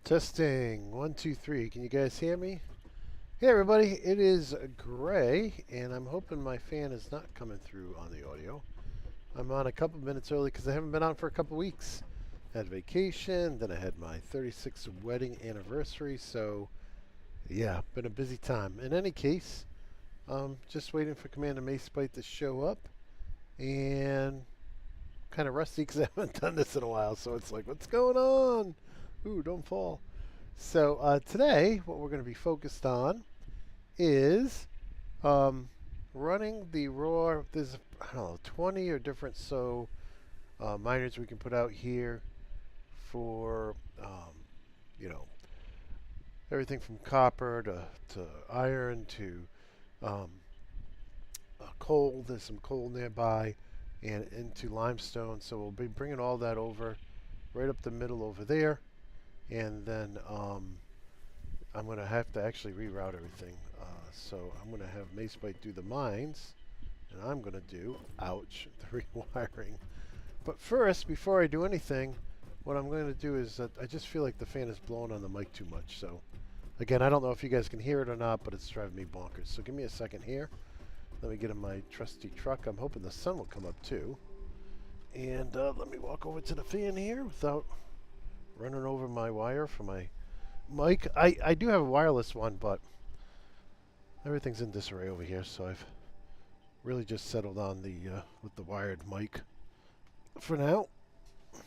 Testing. 1, 2, 3. Can you guys hear me? Hey everybody, it is Gray, and I'm hoping my fan is not coming through on the audio. I'm on a couple minutes early because I haven't been on for a couple weeks. I had vacation, then I had my 36th wedding anniversary, so yeah, been a busy time. In any case, just waiting for Commander Macebite to show up, and kind of rusty because I haven't done this in a while, so it's like, what's going on? Ooh, don't fall. So today, what we're going to be focused on is running the raw. There's, I don't know, 20 or different miners we can put out here for you know everything from copper to iron to um, coal. There's some coal nearby, and into limestone. So we'll be bringing all that over right up the middle over there, and then I'm going to have to actually reroute everything. So I'm going to have Macebite do the mines, and I'm going to do, ouch, the rewiring. But first, before I do anything, what I'm going to do is I just feel like the fan is blowing on the mic too much. So again, I don't know if you guys can hear it or not, but it's driving me bonkers. So give me a second here. Let me get in my trusty truck. I'm hoping the sun will come up too. And let me walk over to the fan here without running over my wire for my mic. I do have a wireless one, but everything's in disarray over here, so I've really just settled on the with the wired mic for now. I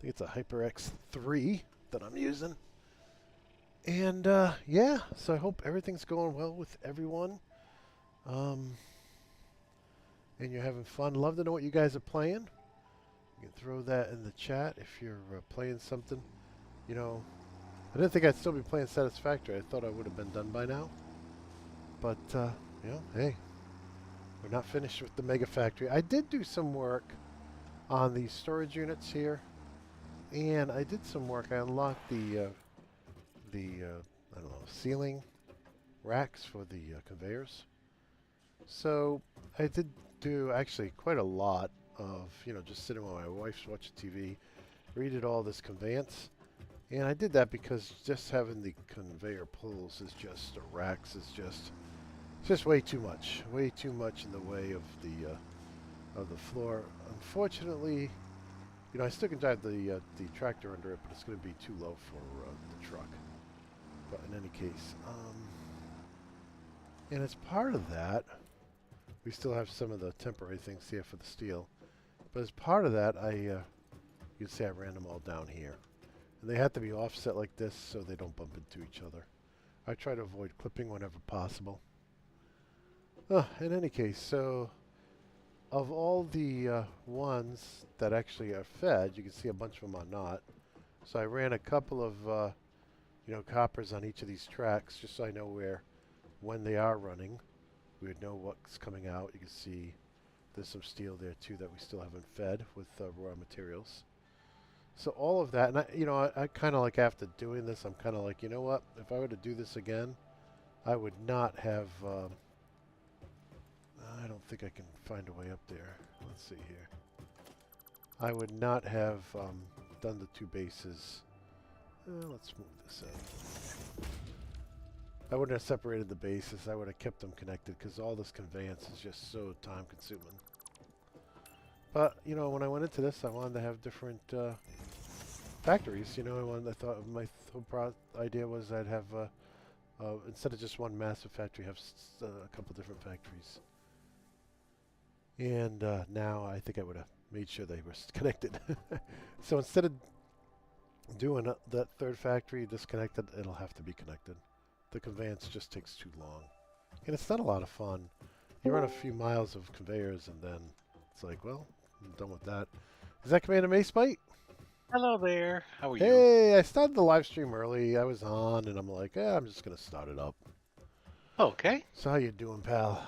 think it's a HyperX 3 that I'm using. And yeah, so I hope everything's going well with everyone. And you're having fun. Love to know what you guys are playing. You can throw that in the chat if you're playing something. You know, I didn't think I'd still be playing Satisfactory. I thought I would have been done by now. But, you know, hey, we're not finished with the Mega Factory. I did do some work on the storage units here. And I did some work. I unlocked the I don't know, ceiling racks for the conveyors. So I did do actually quite a lot of, you know, just sitting while my wife's watching TV, redid all this conveyance. And I did that because just having the conveyor pulls is just, or racks is just way too much in the way of the floor. Unfortunately, you know, I still can drive the tractor under it, but it's going to be too low for the truck. But in any case, and as part of that, we still have some of the temporary things here for the steel. But as part of that, you'd say I ran them all down here. And they have to be offset like this so they don't bump into each other. I try to avoid clipping whenever possible. In any case, so of all the ones that actually are fed, you can see a bunch of them are not. So I ran a couple of you know, coppers on each of these tracks just so I know when they are running, we would know what's coming out. You can see there's some steel there too that we still haven't fed with raw materials. So all of that, and I kind of like after doing this, I'm kind of like, you know what? If I were to do this again, I would not have. I don't think I can find a way up there. Let's see here. I would not have done the two bases. Let's move this in. I wouldn't have separated the bases. I would have kept them connected because all this conveyance is just so time consuming. But, you know, when I went into this, I wanted to have different factories. You know, I thought my whole idea was I'd have, instead of just one massive factory, have a couple different factories. And now I think I would have made sure they were connected. So instead of doing that third factory disconnected, it'll have to be connected. The conveyance just takes too long. And it's not a lot of fun. You run a few miles of conveyors and then it's like, well, I'm done with that. Is that Commander Macebite? Hello there. How are you? Hey, I started the live stream early. I was on and I'm like, I'm just going to start it up. Okay. So how you doing, pal?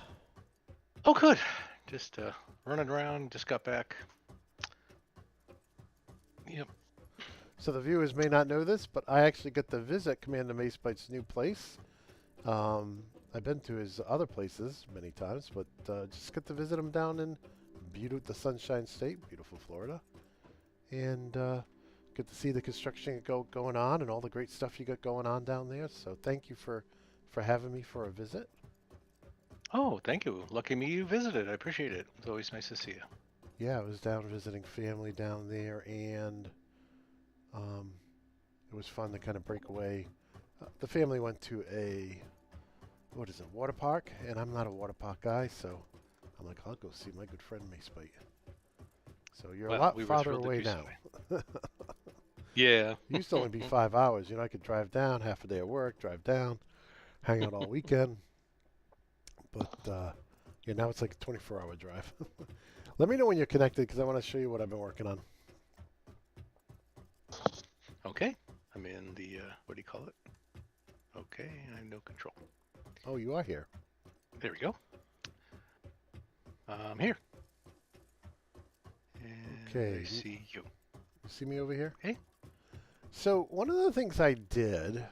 Oh, good. Just running around. Just got back. Yep. So the viewers may not know this, but I actually got to visit Commander Macebite's new place. I've been to his other places many times, but just got to visit him down in the Sunshine State, beautiful Florida. And get to see the construction going on and all the great stuff you got going on down there. So thank you for having me for a visit. Oh, thank you. Lucky me you visited. I appreciate it. It's always nice to see you. Yeah, I was down visiting family down there, and um, it was fun to kind of break away. The family went to a what is it, water park, and I'm not a water park guy, so I'm like, I'll go see my good friend Mace Bite. So you're a Well, lot we were farther thrilled to away do so. now. Yeah. Used to only be 5 hours. You know, I could drive down, half a day of work, drive down, hang out all weekend. But yeah, now it's like a 24-hour drive. Let me know when you're connected because I want to show you what I've been working on. Okay. I'm in the, what do you call it? Okay, I have no control. Oh, you are here. There we go. I'm here. And Okay. I see you. You see me over here? Hey. So one of the things I did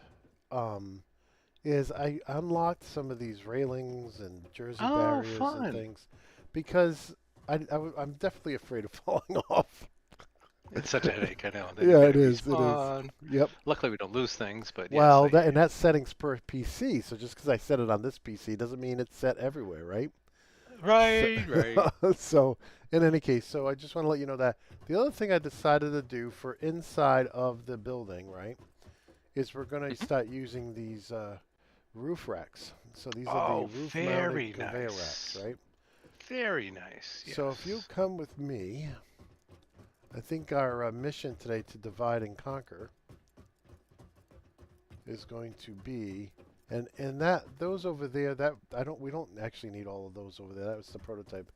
is I unlocked some of these railings and Jersey Oh, barriers and fun. things because I'm definitely afraid of falling off. It's such a headache, I know. Then you Yeah, gotta it is. It is. respawn. Yep. Luckily, we don't lose things, but yes, Well, I hear and you. that's settings per PC. So just because I set it on this PC doesn't mean it's set everywhere, right? So, Right, right. so in any case, so I just want to let you know that the other thing I decided to do for inside of the building, right, is we're going to Mhm. start using these roof racks. So these are the Oh, roof-mounted very conveyor racks, nice. right? Very nice, So if you yes. come with me, I think our mission today to divide and conquer is going to be, and that those over there, that we don't actually need all of those over there. That was the prototype.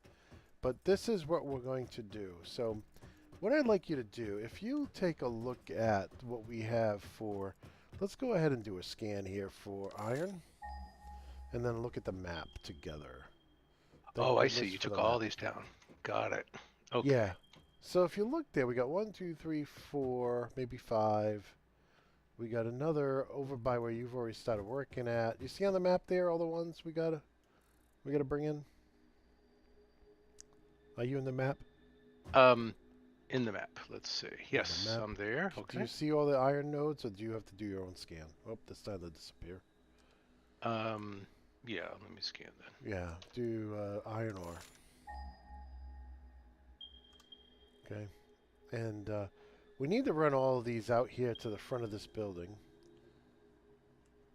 But this is what we're going to do. So what I'd like you to do, if you take a look at what we have for, let's go ahead and do a scan here for iron, and then look at the map together. Thank Oh, I see. goodness You for the took all map. these down. Got it. Okay. Yeah. So if you look there, we got 1, 2, 3, 4, maybe 5. We got another over by where you've already started working at. You see on the map there all the ones we gotta bring in? Are you in the map? Um, in the map. Let's see. In the Yes, map. I'm there. Do Okay. you see all the iron nodes, or do you have to do your own scan? Oh, this time they disappear. Um, yeah, let me scan then. Yeah, do iron ore. Okay, and we need to run all of these out here to the front of this building.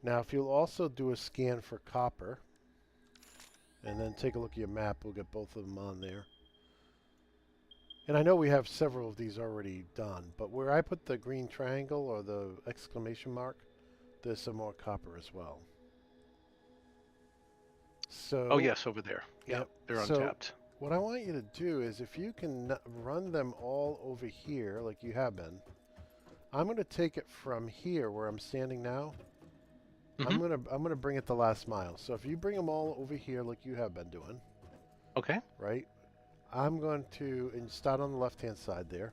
Now, if you'll also do a scan for copper, and then take a look at your map, we'll get both of them on there. And I know we have several of these already done, but where I put the green triangle or the exclamation mark, there's some more copper as well. Oh, So, yes, over there. Yeah, yep. they're So untapped. what I want you to do is if you can run them all over here like you have been, I'm going to take it from here where I'm standing now. Mm-hmm. I'm going to bring it the last mile. So if you bring them all over here like you have been doing, Okay. right? I'm going to and start on the left-hand side there.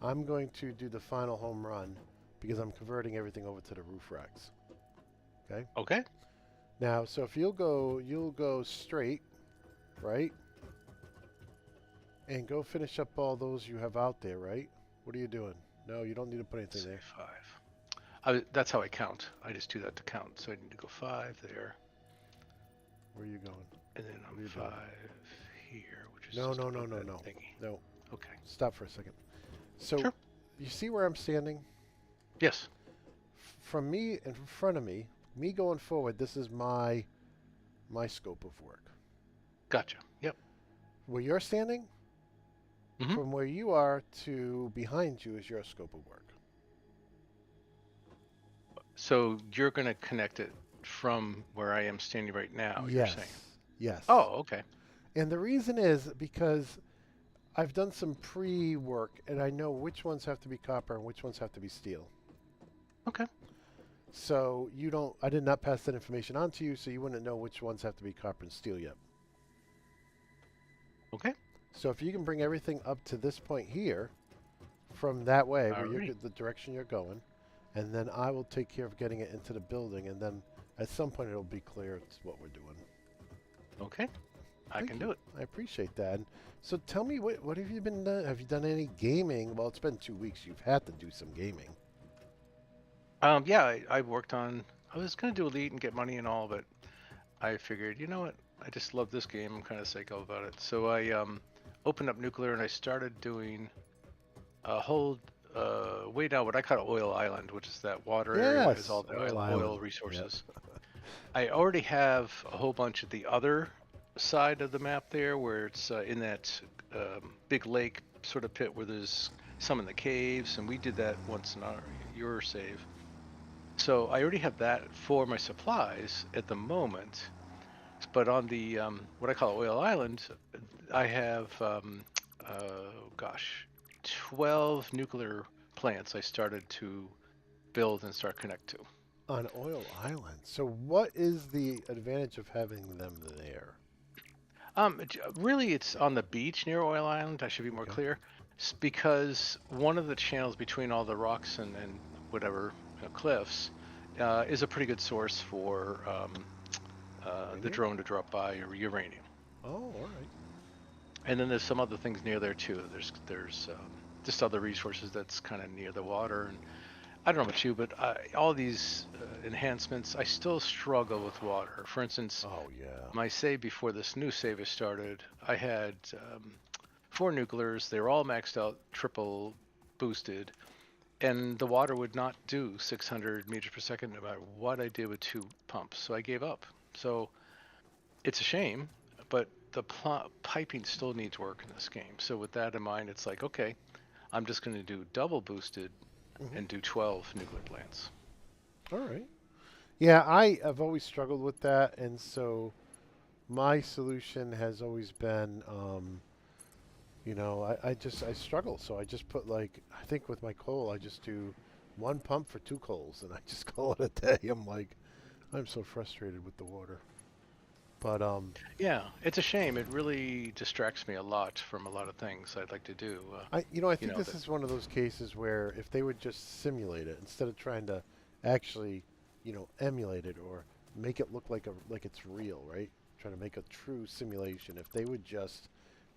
I'm going to do the final home run because I'm converting everything over to the roof racks. Okay? Okay. Now, so if you'll go straight, right? And go finish up all those you have out there, right? What are you doing? No, you don't need to put anything Let's say there. 5. That's how I count. I just do that to count. So I need to go 5 there, Where are you going? and then What I'm are you 5 doing? here, which is No, just no, no, above no, that no. thingy. No. Okay. Stop for a second. So, Sure. you see where I'm standing? Yes. From me in front of me, me going forward, this is my scope of work. Gotcha. Yep. Where you're standing, Mm-hmm. from where you are to behind you is your scope of work. So you're going to connect it from where I am standing right now, you're Yes. saying? Yes. Oh, okay. And the reason is because I've done some pre-work and I know which ones have to be copper and which ones have to be steel. Okay. So I did not pass that information on to you, so you wouldn't know which ones have to be copper and steel yet. Okay. So if you can bring everything up to this point here, from that way, where Alrighty. the direction you're going, and then I will take care of getting it into the building, and then at some point it'll be clear it's what we're doing. Okay. I Thank can you. do it. I appreciate that. And so tell me, what have you been done? Have you done any gaming? Well, it's been 2 weeks. You've had to do some gaming. Yeah, I worked on. I was gonna do Elite and get money and all, but I figured, you know what? I just love this game. I'm kind of psycho about it. So I opened up Nuclear and I started doing a whole way down what I call Oil Island, which is that water area where it has all Yes, the Oil oil Island. Yep. resources. I already have a whole bunch at the other side of the map there, where it's in that big lake sort of pit where there's some in the caves, and we did that once in our your save. So I already have that for my supplies at the moment. But on the what I call Oil Island, I have gosh, 12 nuclear plants I started to build and start connect to. On Oil Island. So what is the advantage of having them there? Really, it's on the beach near Oil Island. I should be more Okay. clear, because one of the channels between all the rocks and whatever cliffs is a pretty good source for the Uranium? drone to drop by or uranium. Oh, all right. And then there's some other things near there too. There's just other resources that's kind of near the water. And I don't know about you, but all these enhancements, I still struggle with water. For instance, Oh, yeah. my save before this new save has started, I had 4 nuclears. They were all maxed out, triple boosted, and the water would not do 600 meters per second no matter what I did with 2 pumps. So I gave up. So it's a shame, but the piping still needs work in this game. So with that in mind, it's like, okay, I'm just going to do double boosted Hmm. and do 12 nuclear plants. All right. Yeah, I have always struggled with that, and so my solution has always been, I struggle, so I just put like I think with my coal, I just do one pump for 2 coals, and I just call it a day. I'm so frustrated with the water, but Yeah, it's a shame. It really distracts me a lot from a lot of things I'd like to do. I You think know this that. is one of those cases where if they would just simulate it instead of trying to actually, emulate it or make it look like it's real, right? Trying to make a true simulation. If they would just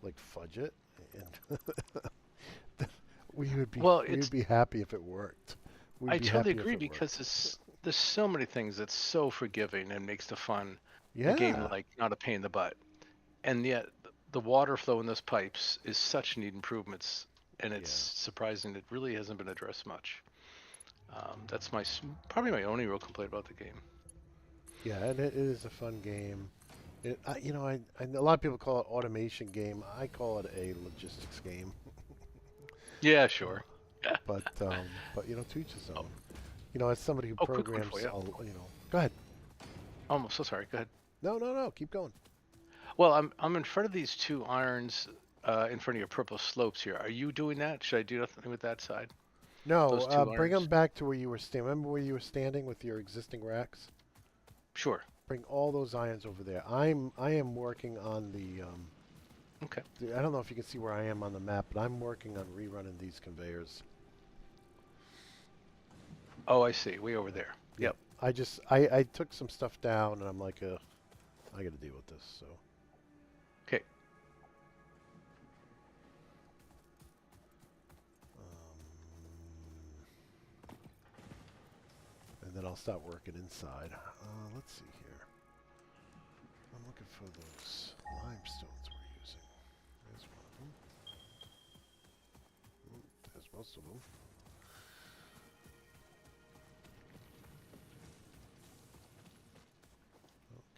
like fudge it, and Well, we would it's be happy if it worked. We'd I be totally happy if agree it because worked. there's so many things that's so forgiving and makes the game Yeah, like not a pain in the butt. And yet the water flow in those pipes is such neat improvements, and it's yeah, surprising it really hasn't been addressed much. That's probably my only real complaint about the game. yeah, and it is a fun game. A lot of people call it automation game. I call it a logistics game. Yeah, Uh, sure. Yeah. but to each his own. As somebody who Oh, quick one for programs, you. go ahead. Oh, I'm so sorry. Go ahead. No, no, no, keep going. Well, I'm in front of these 2 irons in front of your purple slopes here. Are you doing that? Should I do nothing with that side? No, Those two bring them irons? back to where you were standing. Remember where you were standing with your existing racks? Sure. Bring all those ions over there. I am working on Okay. I don't know if you can see where I am on the map, but I'm working on rerunning these conveyors. Oh, I see. Way over there. Yep. Yep. I took some stuff down, and I'm like, I got to deal with this. So, Okay. and then I'll start working inside. Let's see here. I'm looking for those limestones we're using. There's one of them. There's most of them.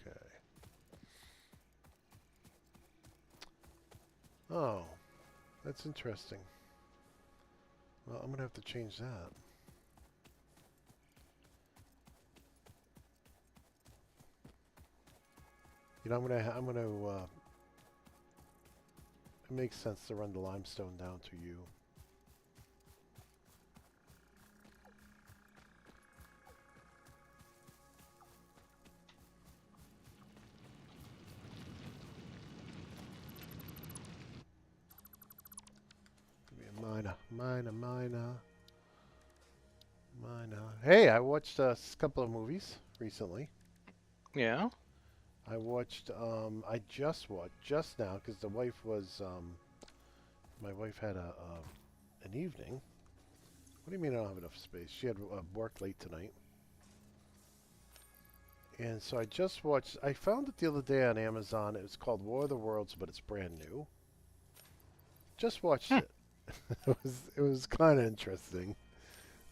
Okay. Oh, that's interesting. Well, I'm gonna have to change that. I'm gonna. It makes sense to run the limestone down to you. Give me a miner. Hey, I watched a couple of movies recently. Yeah. I watched. I just watched just now because the wife was. My wife had an evening. What do you mean I don't have enough space? She had work late tonight. And so I just watched. I found it the other day on Amazon. It was called War of the Worlds, but it's brand new. Just watched Hmm. it. It was kind of interesting.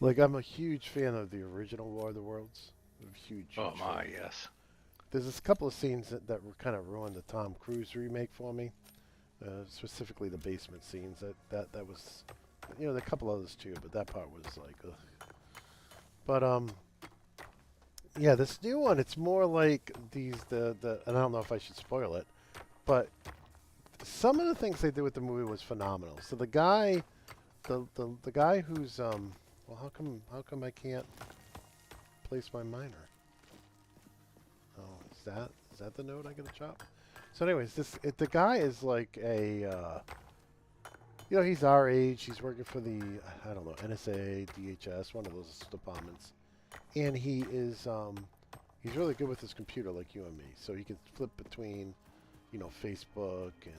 Like I'm a huge fan of the original War of the Worlds. I'm a huge Oh huge my, fan. yes. There's this couple of scenes that kind of ruined the Tom Cruise remake for me. Specifically the basement scenes. That was, there are a couple others too, but that part was like, ugh. But yeah, this new one, it's more like the and I don't know if I should spoil it, but some of the things they did with the movie was phenomenal. So the guy who's well, how come I can't place my miner? Oh, is that the node I gotta chop? So, anyways, the guy is like a he's our age. He's working for the I don't know NSA, DHS, one of those departments, and he's really good with his computer, like you and me. So he can flip between Facebook and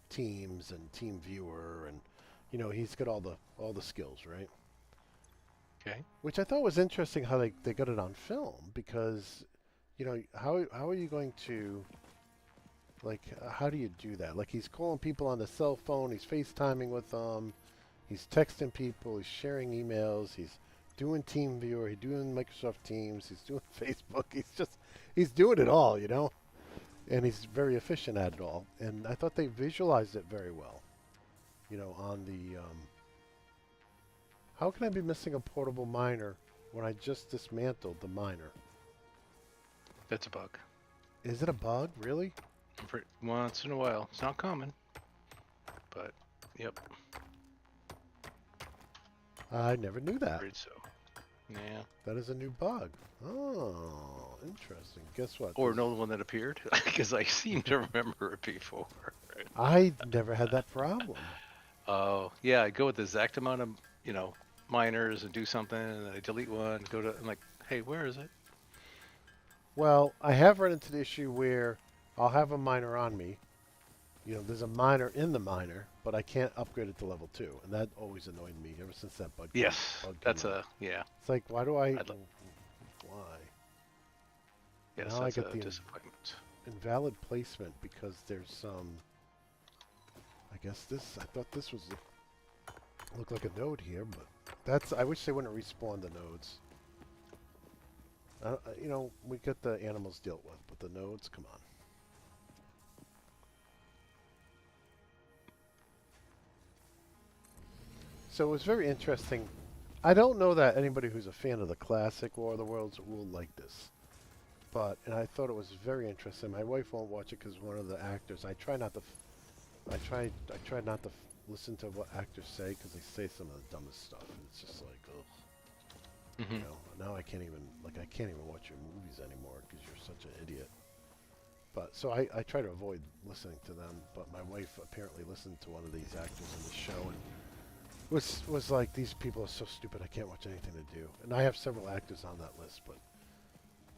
Teams and TeamViewer, and he's got all the skills, right? Okay. Which I thought was interesting how they got it on film because how are you going to like how do you do that? Like he's calling people on the cell phone, he's FaceTiming with them, he's texting people, he's sharing emails, he's doing TeamViewer, he's doing Microsoft Teams, he's doing Facebook, he's doing it all, and he's very efficient at it all. And I thought they visualized it very well, on the how can I be missing a portable miner when I just dismantled the miner? That's a bug. Is it a bug, really? Once in a while. It's not common, but yep, I never knew that. afraid so. Yeah. That is a new bug. Oh, interesting. Guess what? Or no one that appeared, because I seem to remember it before. I never had that problem. Oh, yeah, I go with the exact amount of, miners and do something, and I delete one, I'm like, hey, where is it? Well, I have run into the issue where I'll have a miner on me. There's a miner in the miner, but I can't upgrade it to level 2. And that always annoyed me ever since that Yes, bug that's came out. yeah. It's like, why do I... I'd li- Why? Yes, Now I that's get a the disappointment. invalid placement because there's some... I thought this was... Looked like a node here, but I wish they wouldn't respawn the nodes. We get the animals dealt with, but the nodes, come on. So it was very interesting. I don't know that anybody who's a fan of the classic War of the Worlds will like this. And I thought it was very interesting. My wife won't watch it because one of the actors, I try not to listen to what actors say because they say some of the dumbest stuff. And it's just like, ugh. Hmm. Now I can't even watch your movies anymore because you're such an idiot. But so I try to avoid listening to them. But my wife apparently listened to one of these actors in the show and was like, these people are so stupid. I can't watch anything to do. And I have several actors on that list, but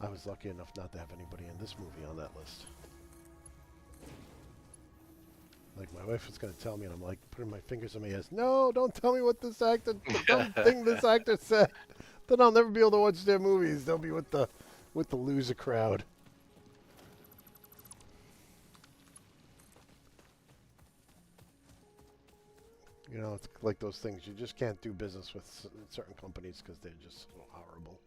I was lucky enough not to have anybody in this movie on that list. Like my wife was going to tell me, and I'm like putting my fingers on my ears. No, don't tell me what this actor, the dumb thing this actor said. Then I'll never be able to watch their movies. They'll be with the loser crowd. It's like those things. You just can't do business with certain companies because they're just so horrible.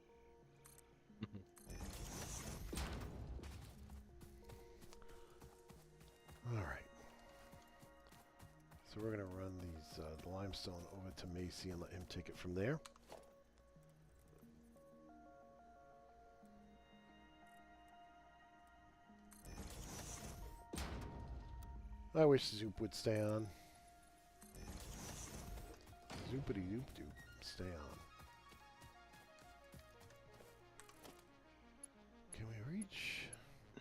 All right. So we're going to run the limestone over to Macy and let him take it from there. I wish Zoop would stay on. Zoopity doop doop. Stay on. Can we reach?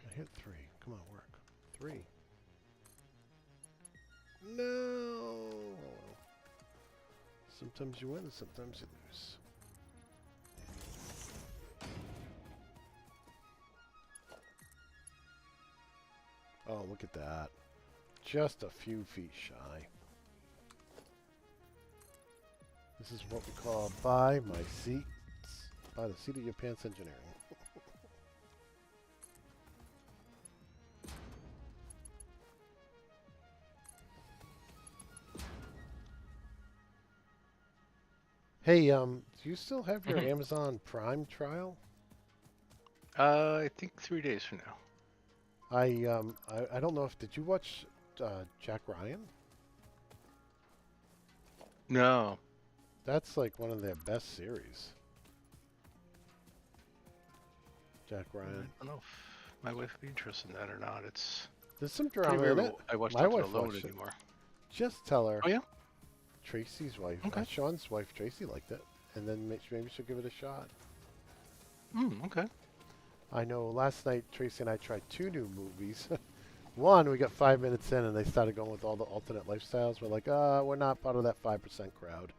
I hit 3. Come on, work. 3. No! Sometimes you win and sometimes you lose. look at that. Just a few feet shy. This is what we call by my seats, by the seat of your pants engineering. Hey, do you still have your Mhm. Amazon Prime trial? I think 3 days from now. I don't know if did you watch Jack Ryan? No, That's like one of their best series. Jack I Ryan. don't know if my wife would be interested in that or not. It's There's some pretty drama rare in it. I watch My something wife alone watched it. anymore. Just tell her Oh yeah? Tracy's wife, Okay. Sean's wife, Tracy liked it, and then maybe she'll give it a shot. Okay. I know last night Tracy and I tried two new movies. One, we got 5 minutes in and they started going with all the alternate lifestyles. We're like, we're not part of that 5% crowd.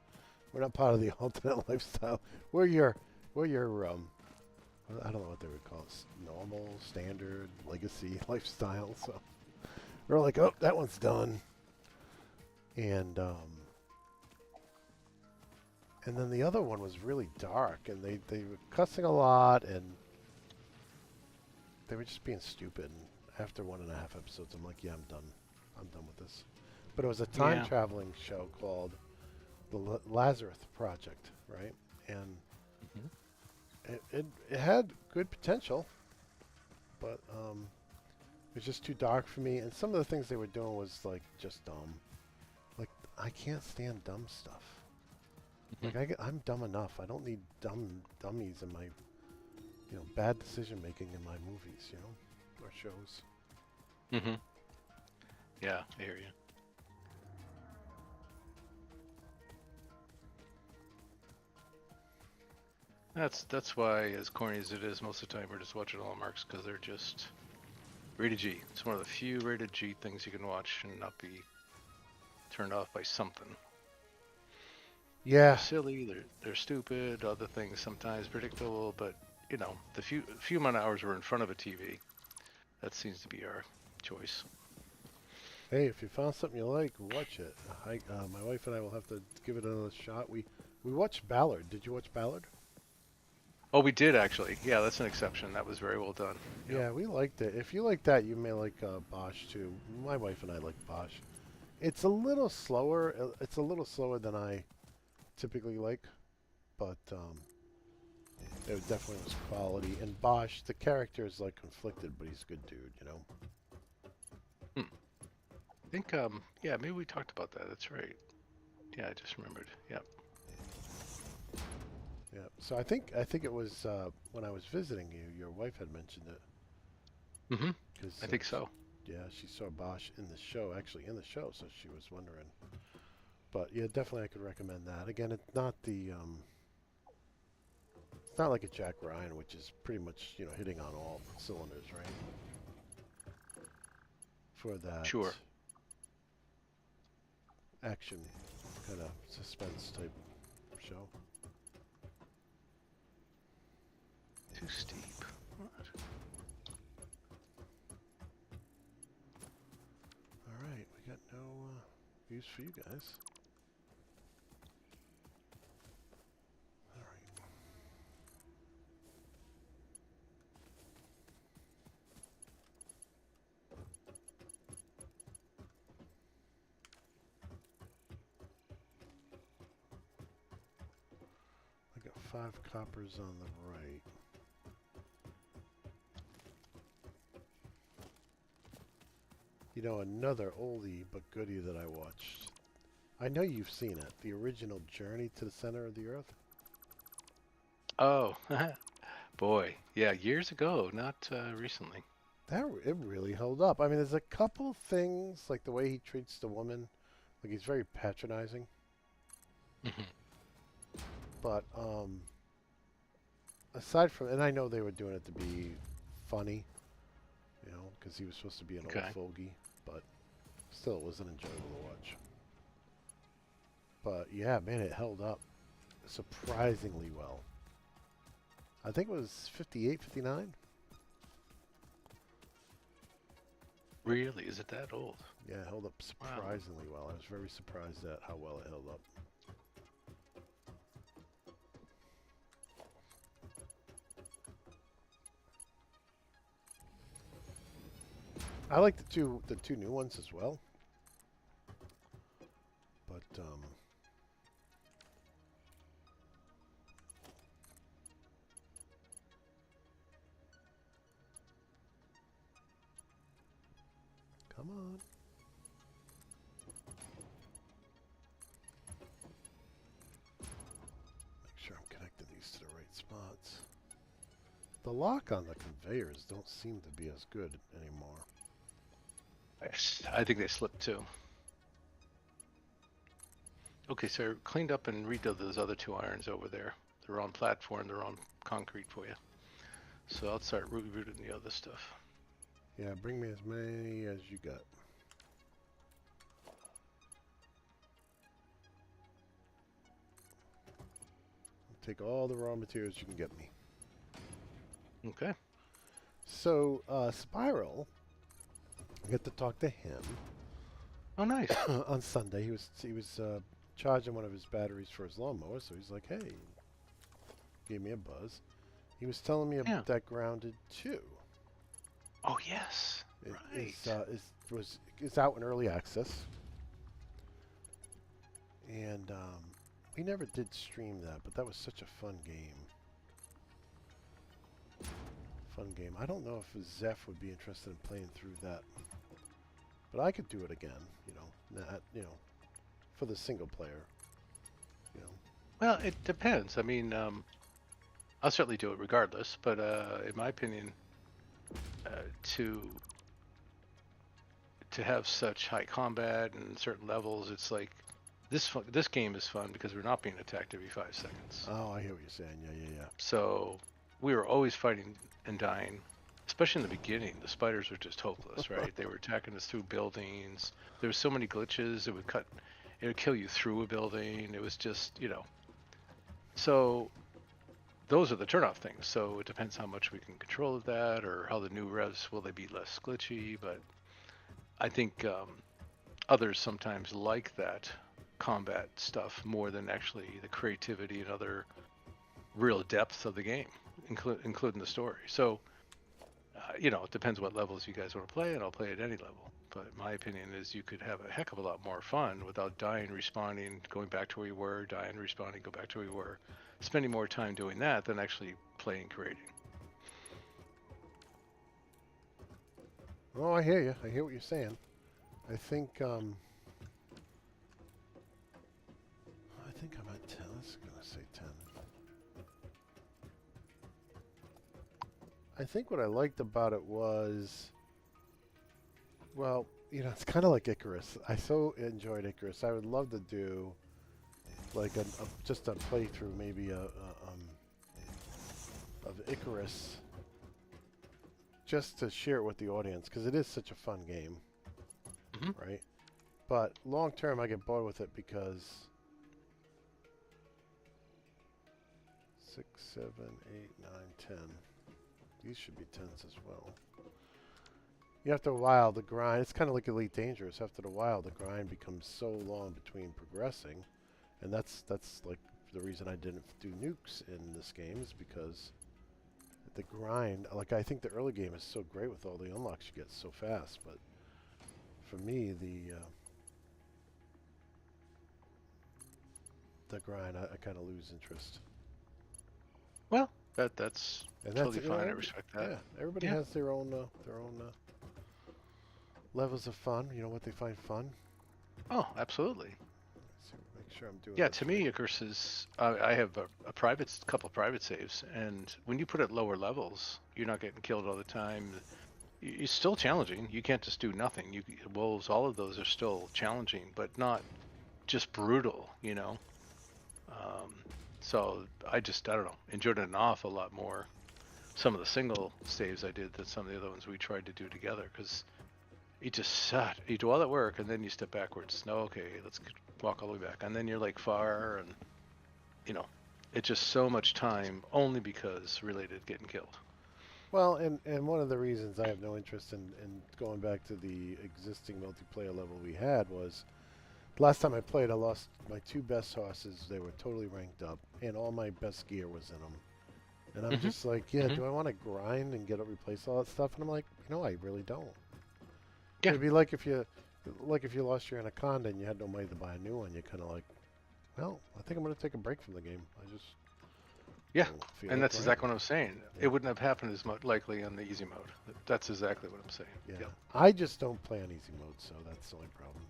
We're not part of the alternate lifestyle. We're your I don't know what they would call it, normal, standard, legacy lifestyle. So we're like, oh, that one's done. And then the other one was really dark, and they were cussing a lot, and they were just being stupid. And after 1.5 episodes, I'm like, yeah, I'm done. I'm done with this. But it was a time Yeah. traveling show called the Lazarus Project, right? And Mhm. it had good potential, but it was just too dark for me. And some of the things they were doing was like just dumb. Like I can't stand dumb stuff. Mhm. Like I'm dumb enough. I don't need dummies in my bad decision making in my movies, or shows. Mhm. Yeah, I hear you. That's why, as corny as it is, most of the time we're just watching Hallmarks because they're just rated G. It's one of the few rated G things you can watch and not be turned off by something. They're Yeah, silly, they're stupid, other things sometimes predictable, but the few amount of hours we're in front of a TV, that seems to be our choice. hey, if you found something you like, watch it. My wife and I will have to give it another shot. We watched Ballard. Did you watch Ballard? Oh, we did actually. Yeah, that's an exception. That was very well done. Yep. Yeah, we liked it. If you like that, you may like Bosch too. My wife and I like Bosch. It's a little slower. It's a little slower than I typically like, but it definitely was quality. And Bosch, the character is like conflicted, but he's a good dude. Hmm. I think yeah, maybe we talked about that. That's right. Yeah, I just remembered. Yep. Yeah. So I think it was when I was visiting you, your wife had mentioned it Mhm. because I think so. yeah, she saw Bosch in the show, actually in the show, so she was wondering. But yeah, definitely I could recommend that. Again, it's not like a Jack Ryan, which is pretty much hitting on all cylinders, right? For that Sure. action kind of suspense type show. Too steep. What? All right, we got no views for you guys. All right. I got 5 coppers on the right. Another oldie but goodie that I watched. I know you've seen it. The original Journey to the Center of the Earth. Oh, boy. Yeah, years ago, not recently. It really held up. I mean, there's a couple things like the way he treats the woman, like he's very patronizing. Mhm. But aside from, and I know they were doing it to be funny, because he was supposed to be an old Okay. fogey, but still, it wasn't enjoyable to watch. But yeah, man, it held up surprisingly well. I think it was 58, 59. Really? Is it that old? Yeah, it held up Wow. surprisingly well. I was very surprised at how well it held up. I like the two new ones as well, but come on. Make sure I'm connecting these to the right spots. The lock on the conveyors don't seem to be as good anymore. I think they slipped too. Okay, so cleaned up and redid those other two irons over there. They're on platform, they're on concrete for you. So I'll start rerouting the other stuff. Yeah, bring me as many as you got. Take all the raw materials you can get me. Okay. So, Spiral, I get to talk to him Oh, nice. on Sunday. He was charging one of his batteries for his lawnmower, so he's like, "Hey," gave me a buzz. He was telling me Yeah. that Grounded 2 Oh, yes. Right. is out in early access, and we never did stream that, but that was such a fun game. Fun game. I don't know if Zeph would be interested in playing through that, but I could do it again. For the single player. You know. Well, it depends. I mean, I'll certainly do it regardless, but in my opinion, uh, to to have such high combat and certain levels, it's like this game is fun because we're not being attacked every 5 seconds. Oh, I hear what you're saying. Yeah, yeah, yeah. So we were always fighting and dying, especially in the beginning. The spiders were just hopeless, right? They were attacking us through buildings. There were so many glitches. It would kill you through a building. It was just, So those are the turnoff things. So it depends how much we can control of that, or how the new revs will they be less glitchy. But I think others sometimes like that combat stuff more than actually the creativity and other real depth of the game, including the story. So, it depends what levels you guys want to play, and I'll play at any level. But my opinion is you could have a heck of a lot more fun without dying, respawning, going back to where you were, dying, respawning, go back to where you were, spending more time doing that than actually playing creating. Oh, I hear you. I hear what you're saying. I think I'm at 10. Let's gonna say 10. I think what I liked about it was, well, it's kind of like Icarus. I so enjoyed Icarus. I would love to do like just a playthrough, maybe of Icarus, just to share it with the audience because it is such a fun game, Hmm. right? But long term, I get bored with it because 6, 7, 8, 9, 10. These should be 10s as well. After a while, the grind, it's kind of like Elite Dangerous. After a while, the grind becomes so long between progressing. And that's like the reason I didn't do nukes in this game is because the grind, like I think the early game is so great with all the unlocks you get so fast. But for me, the grind, I kind of lose interest. Well, that's And that's totally fine. I respect that. yeah. Everybody Yeah. has their own levels of fun. You know what they find fun. Oh, absolutely. Let's see, make sure I'm doing Yeah, this to right. me, Icarus is. I have a couple private saves, and when you put at lower levels, you're not getting killed all the time. It's still challenging. You can't just do nothing. Wolves, all of those are still challenging, but not just brutal. Um, so I don't know, enjoyed it an awful lot more. Some of the single saves I did than some of the other ones we tried to do together, because you just sat, you do all that work, and then you step backwards. No, okay, let's walk all the way back, and then you're like far, and you know, it's just so much time only because related getting killed. Well, and one of the reasons I have no interest in going back to the existing multiplayer level we had was last time I played, I lost my two best horses. They were totally ranked up, and all my best gear was in them. And I'm Hmm. just like, yeah, Hmm. do I want to grind and get replace all that stuff? And I'm like, no, I really don't. Yeah. It'd be like if you lost your anaconda and you had no money to buy a new one. You're kind of like, well, I think I'm going to take a break from the game. I just Yeah. don't feel And like that's exactly grinding. what I'm saying. Yeah, It wouldn't have happened as much likely on the easy mode. That's exactly what I'm saying. yeah. Yep. I just don't play on easy mode, so that's the only problem.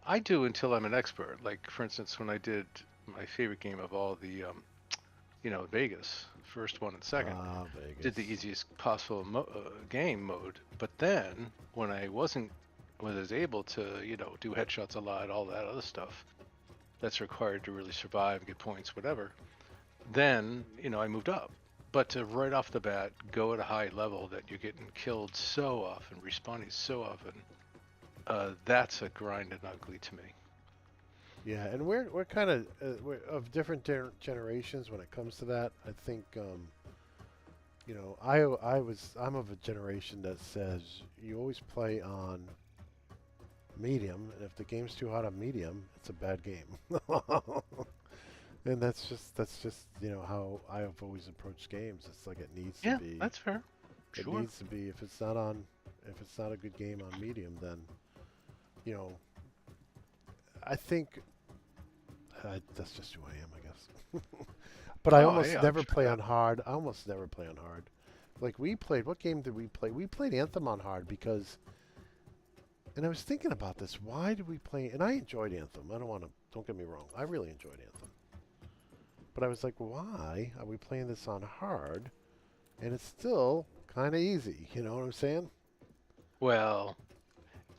I do until I'm an expert. Like, for instance, when I did my favorite game of all, the Vegas, first one and second, Ah, did the Vegas. easiest possible game mode. But then when I was able to, do headshots a lot, all that other stuff that's required to really survive, get points, whatever, then, I moved up. But to right off the bat go at a high level that you're getting killed so often, respawning so often, that's a grind and ugly to me. Yeah, and we're kind of we're of different generations when it comes to that. I think I'm of a generation that says you always play on medium, and if the game's too hot on medium, it's a bad game. And that's just how I have always approached games. It's like it needs to Yeah, be. that's fair. It Sure. needs to be. If it's not a good game on medium, then you know I think that's just who I am, I guess. But I Oh, almost yeah, I'm never sure play that. on hard. I almost never play on hard. Like we played. What game did we play? We played Anthem on hard because. And I was thinking about this. Why did we play? And I enjoyed Anthem. I don't want to. Don't get me wrong. I really enjoyed Anthem. But I was like, why are we playing this on hard? And it's still kind of easy. You know what I'm saying? Well,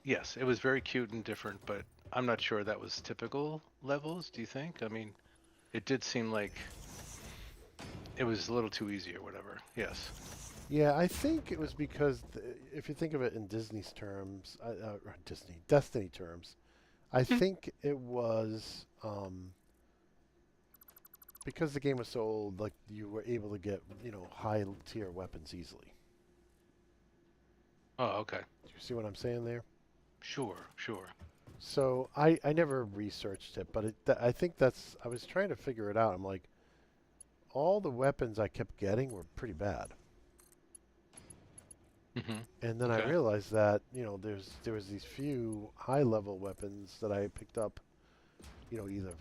yes, it was very cute and different, but I'm not sure that was typical levels, do you think? I mean, it did seem like it was a little too easy or whatever. Yes. Yeah, I think it was because if you think of it in Disney's terms, Destiny terms, I Hmm. think it was because the game was so old, like you were able to get high tier weapons easily. Oh, okay. Do you see what I'm saying there? Sure, sure. So I never researched it, but I think I was trying to figure it out. I'm like, all the weapons I kept getting were pretty bad. Hmm. And then I Okay. realized that, there was these few high level weapons that I picked up, either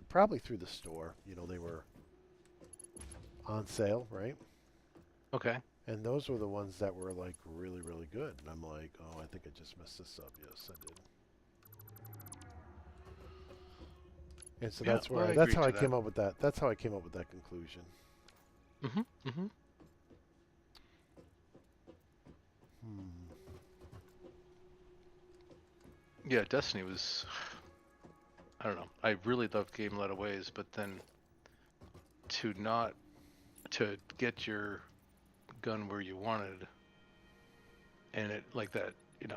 probably through the store. They were on sale, right? Okay. And those were the ones that were like really, really good. And I'm like, oh, I think I just messed this up. Yes, I did. And so Yeah, that's well, where I that's agree how to I that. came up with that. That's how I came up with that conclusion. Hmm. Hmm. Hmm. Yeah, Destiny was, I don't know. I really loved game a lot of ways, but then to not to get your gun where you wanted and it like that,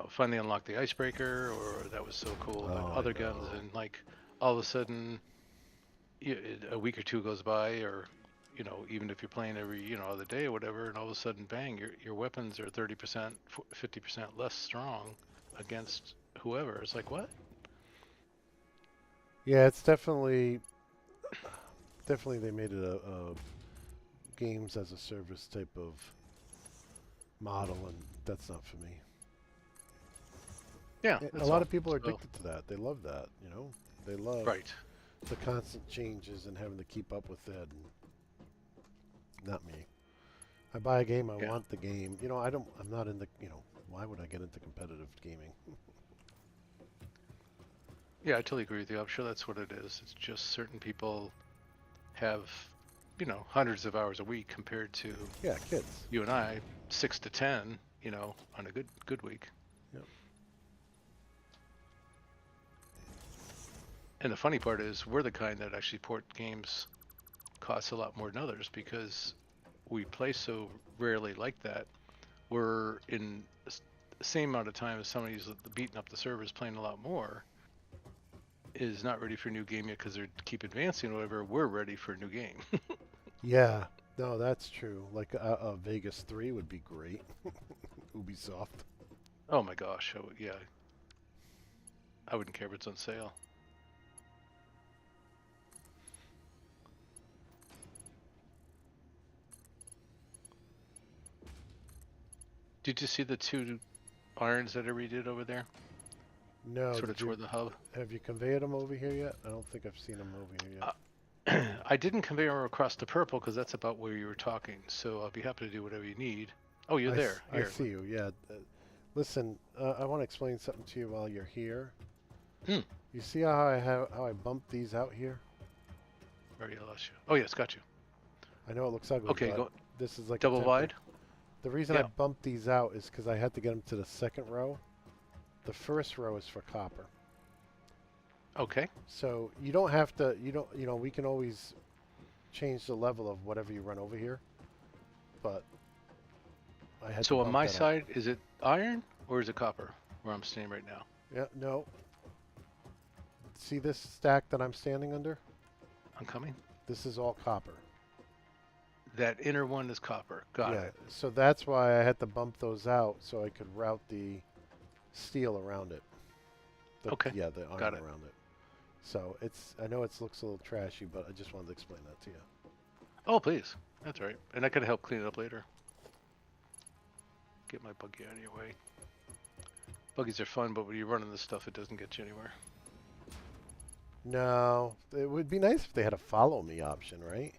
finally unlock the icebreaker, or that was so cool, but Oh, I other guns know. and like all of a sudden a week or two goes by, or even if you're playing every other day or whatever, and all of a sudden bang, your weapons are 30%, 50% less strong against whoever. It's like, what? Yeah, it's definitely they made it a games as a service type of model, and that's not for me. Yeah, A that's lot all. of people are So addicted to that. They love that. They love right. the constant changes and having to keep up with it. And not me. I buy a game. I Yeah. want the game. I don't. I'm not in the. Why would I get into competitive gaming? Yeah, I totally agree with you. I'm sure that's what it is. It's just certain people have, hundreds of hours a week compared to Yeah, kids. you and I, 6 to 10, on a good week. Yep. And the funny part is, we're the kind that actually port games costs a lot more than others because we play so rarely like that. We're in the same amount of time as somebody who's beating up the servers playing a lot more is not ready for a new game yet because they keep advancing or whatever. We're ready for a new game. Yeah. No, that's true. Like a Vegas 3 would be great. Ubisoft. Oh my gosh, yeah, I wouldn't care if it's on sale. Did you see the two irons that I redid over there? No, Sort of did you toward the hub. have you conveyed them over here yet? I don't think I've seen them over here yet. I didn't convey them across the purple because that's about where you were talking. So I'll be happy to do whatever you need. Oh, you're there. I Here. see you. Yeah. Listen, I want to explain something to you while you're here. Hmm. You see how I bumped these out here? Already lost you. Oh yes, got you. I know it looks ugly, Okay, but go this is like a double template. wide. The reason I Yeah. bumped these out is because I had to get them to the second row. The first row is for copper. Okay. So you don't have to, we can always change the level of whatever you run over here. But I had to So on bump my that out. side, is it iron or is it copper where I'm standing right now? Yeah, no. See this stack that I'm standing under? I'm coming. This is all copper. That inner one is copper. Got Yeah, it. so that's why I had to bump those out so I could route the steel around it. Okay. Yeah, the iron Got it. around it. So I know it looks a little trashy, but I just wanted to explain that to you. Oh, please. That's right. And I could help clean it up later. Get my buggy out of your way. Buggies are fun, but when you're running this stuff, it doesn't get you anywhere. No, it would be nice if they had a follow me option, right?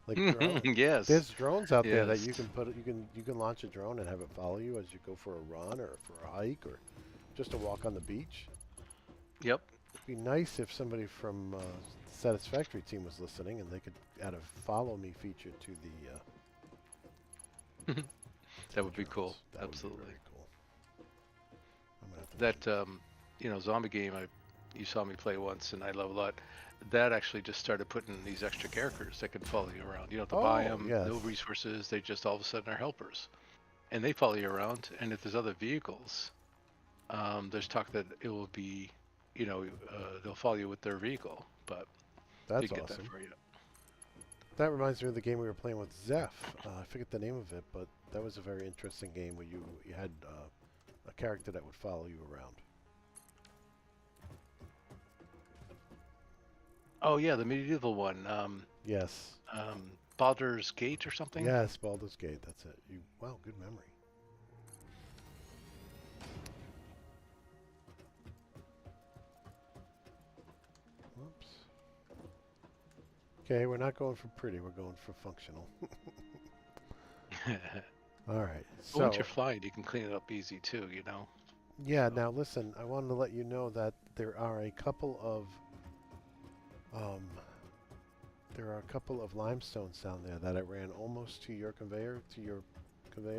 Like Yes. there's drones out there that Yes. you can you can launch a drone and have it follow you as you go for a run or for a hike or just a walk on the beach. Yep. It'd be nice if somebody from the Satisfactory team was listening and they could add a follow me feature to the That would be drones. cool. That Absolutely. would be very cool. I'm gonna have to That zombie game you saw me play once and I love a lot. That actually just started putting these extra characters that can follow you around. You don't have to buy them, yes. no resources. They just all of a sudden are helpers, and they follow you around. And if there's other vehicles, there's talk that it will be, they'll follow you with their vehicle. But That's didn't get awesome. that for you. That reminds me of the game we were playing with Zeph. I forget the name of it, but that was a very interesting game where you had a character that would follow you around. Oh yeah, the medieval one. Yes. Baldur's Gate or something. Yes, Baldur's Gate. That's it. Wow, good memory. Whoops. Okay, we're not going for pretty. We're going for functional. All right. But So once you're flying, you can clean it up easy too. yeah. So. Now listen. I wanted to let you know that there are a couple of limestones down there that I ran almost to your conveyor,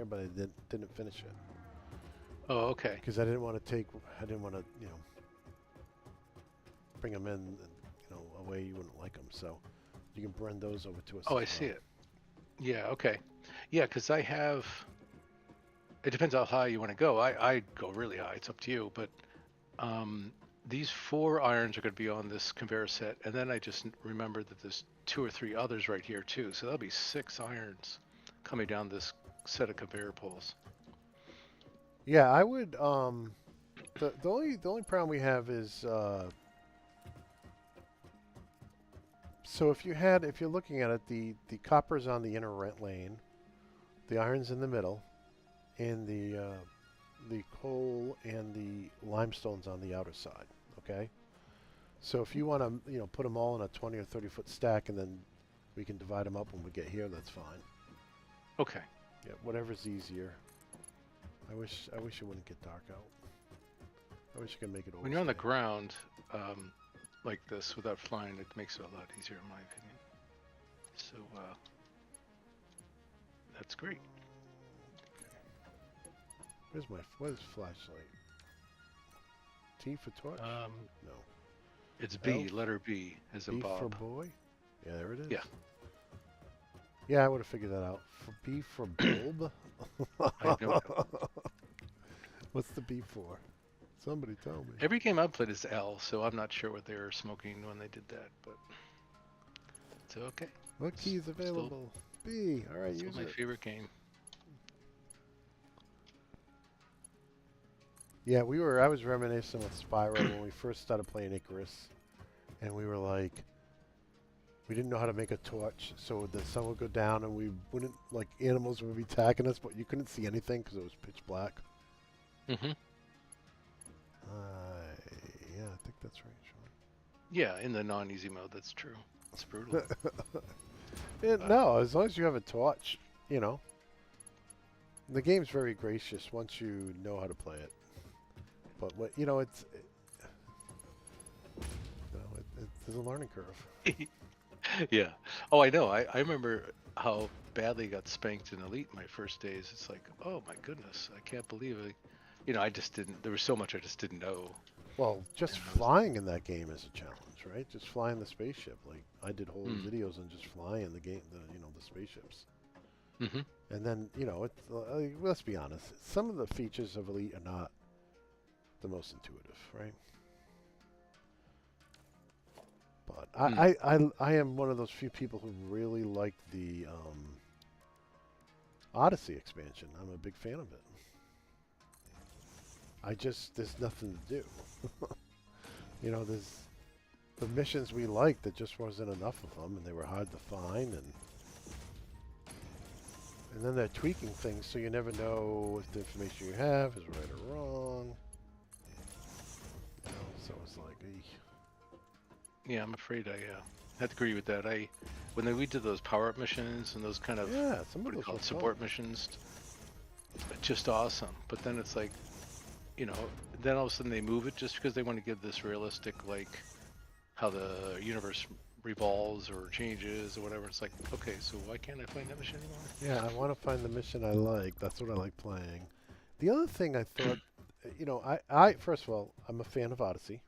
but I didn't finish it Oh, okay. because I didn't want to bring them in, a way you wouldn't like them. So you can bring those over to us. Oh, as I see well. it. Yeah, okay. Yeah, because it depends how high you want to go. I go really high. It's up to you. But these 4 irons are going to be on this conveyor set. And then I just remembered that there's 2 or 3 others right here, too. So that'll be 6 irons coming down this set of conveyor poles. Yeah, I would. The only problem we have is so if you're looking at it, the copper's on the inner rent lane, the iron's in the middle, and the coal and the limestone's on the outer side. Okay, so if you want to put them all in a 20 or 30-foot stack, and then we can divide them up when we get here, that's fine. Okay. Yeah, whatever's easier. I wish it wouldn't get dark out. I wish I could make it. When you're on the ground like this without flying, it makes it a lot easier, in my opinion. So that's great. Where's flashlight? T for torch? No. It's B, L? letter B, as in B for Bob. boy? Yeah, there it is. Yeah. Yeah, I would have figured that out. B for bulb? I have no doubt. What's the B for? Somebody tell me. Every game I've played is L, so I'm not sure what they were smoking when they did that, but it's okay. What key is available? B. All right, Still use my it. favorite game. Yeah, I was reminiscing with Spyro when we first started playing Icarus, and we were like, we didn't know how to make a torch, so the sun would go down and we wouldn't, like, animals would be attacking us, but you couldn't see anything because it was pitch black. Hmm. Yeah, I think that's right, Yeah, in the non-easy mode, that's true. It's brutal. Sean. No, as long as you have a torch, you know. The game's very gracious once you know how to play it. But there's a learning curve. Yeah. Oh, I know. I remember how badly I got spanked in Elite my first days. It's like, oh my goodness, I can't believe it. I just didn't. There was so much I just didn't know. Well, just And I was, flying in that game is a challenge, right? Just flying the spaceship. Like I did whole mm, videos on just flying the game, the spaceships. mm-hmm. And then let's be honest, some of the features of Elite are not the most intuitive, right? But Mm. I am one of those few people who really like the Odyssey expansion. I'm a big fan of it. There's nothing to do. There's the missions we liked. There just wasn't enough of them, and they were hard to find, and then they're tweaking things, so you never know if the information you have is right or wrong. So it's like, Yeah, I'm afraid I have to agree with that. When we did those power-up missions and those kind of yeah, some what of do you those call were it, fun. support missions, just awesome. But then it's like, you know, then all of a sudden they move it just because they want to give this realistic, like how the universe revolves or changes or whatever. It's like, okay, so why can't I play that mission anymore? Yeah, I want to find the mission I like. That's what I like playing. The other thing I thought, I first of all, I'm a fan of Odyssey.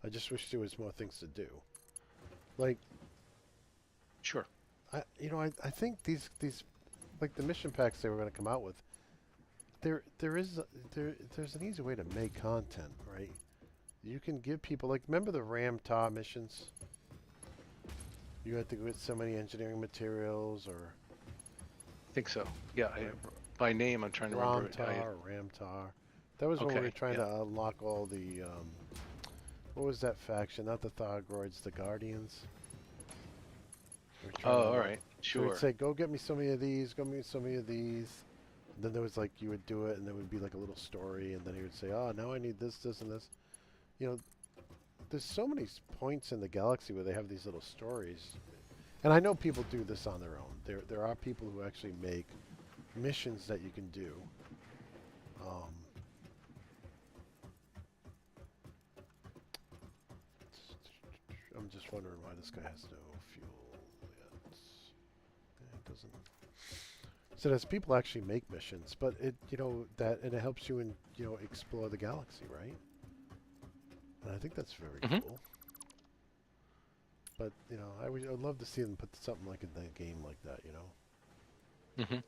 I just wish there was more things to do. Like, Sure. I think these like the mission packs they were going to come out with. There's an easy way to make content, right? You can give people like remember the Ram Tar missions. You had to get so many engineering materials or I think so. Yeah, by name I'm trying to remember it. Ramtar or Ramtar. That was when we Okay, were trying yeah. to unlock all the what was that faction? Not the Thargoids, the Guardians. We were trying to Oh, all unlock. right, So we'd sure. say, "Go get me so many of these. Go get me so many of these." And then there was like you would do it, and there would be like a little story, and then he would say, "Oh, now I need this, this, and this." You know, there's so many points in the galaxy where they have these little stories, and I know people do this on their own. There are people who actually make missions that you can do. Um, I'm just wondering why this guy has no fuel yet. Yeah, it doesn't. So there's people actually make missions, but and it helps you explore the galaxy, right? And I think that's very Hmm. cool. But I'd love to see them put something like in the game like that. Hmm.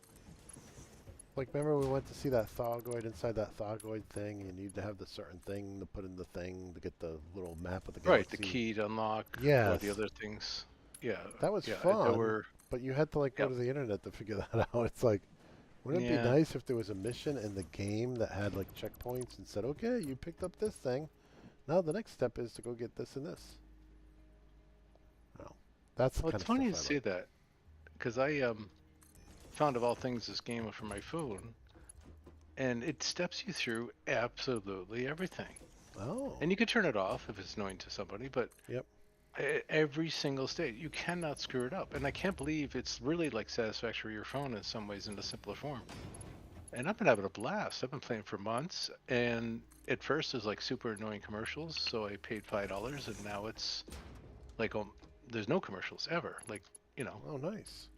Like remember we went to see that Thargoid inside that Thargoid thing, and you need to have the certain thing to put in the thing to get the little map of the Right, the galaxy. key to unlock or the Yes, other things. Yeah, that was yeah. There fun, were. but you had to like go Yep. to the internet to figure that out. It's like, wouldn't it be Yeah. nice if there was a mission in the game that had like checkpoints and said, okay, you picked up this thing. Now the next step is to go get this and this. Oh, that's the Well, kind it's of stuff funny you I say like. that because I found of all things this game for my phone, and it steps you through absolutely everything. Oh, And you could turn it off if it's annoying to somebody, but yep. every single state you cannot screw it up. And I can't believe it's really like Satisfactory your phone in some ways in a simpler form. And I've been having a blast. I've been playing for months, and at first it was like super annoying commercials, so I paid $5, and now it's like there's no commercials ever. Like you know, Oh, nice.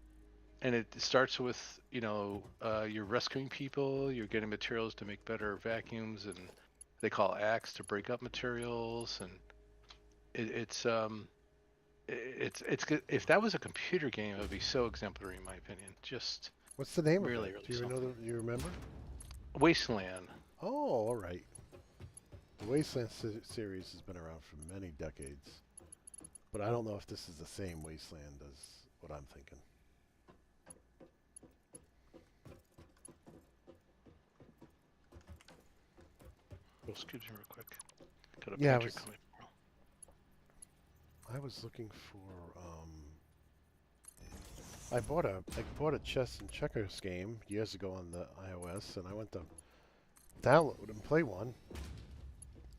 and it starts with you're rescuing people, you're getting materials to make better vacuums, and they call axe to break up materials, and it's good. If that was a computer game, it would be so exemplary in my opinion. Just What's the name of really, it? really Do you know? something. Do you remember? Wasteland. Oh, all right. The Wasteland series has been around for many decades, but I don't know if this is the same Wasteland as what I'm thinking. Oh, excuse me real quick. Got a Yeah, pager coming. I was looking for. I bought a chess and checkers game years ago on the iOS, and I went to download and play one,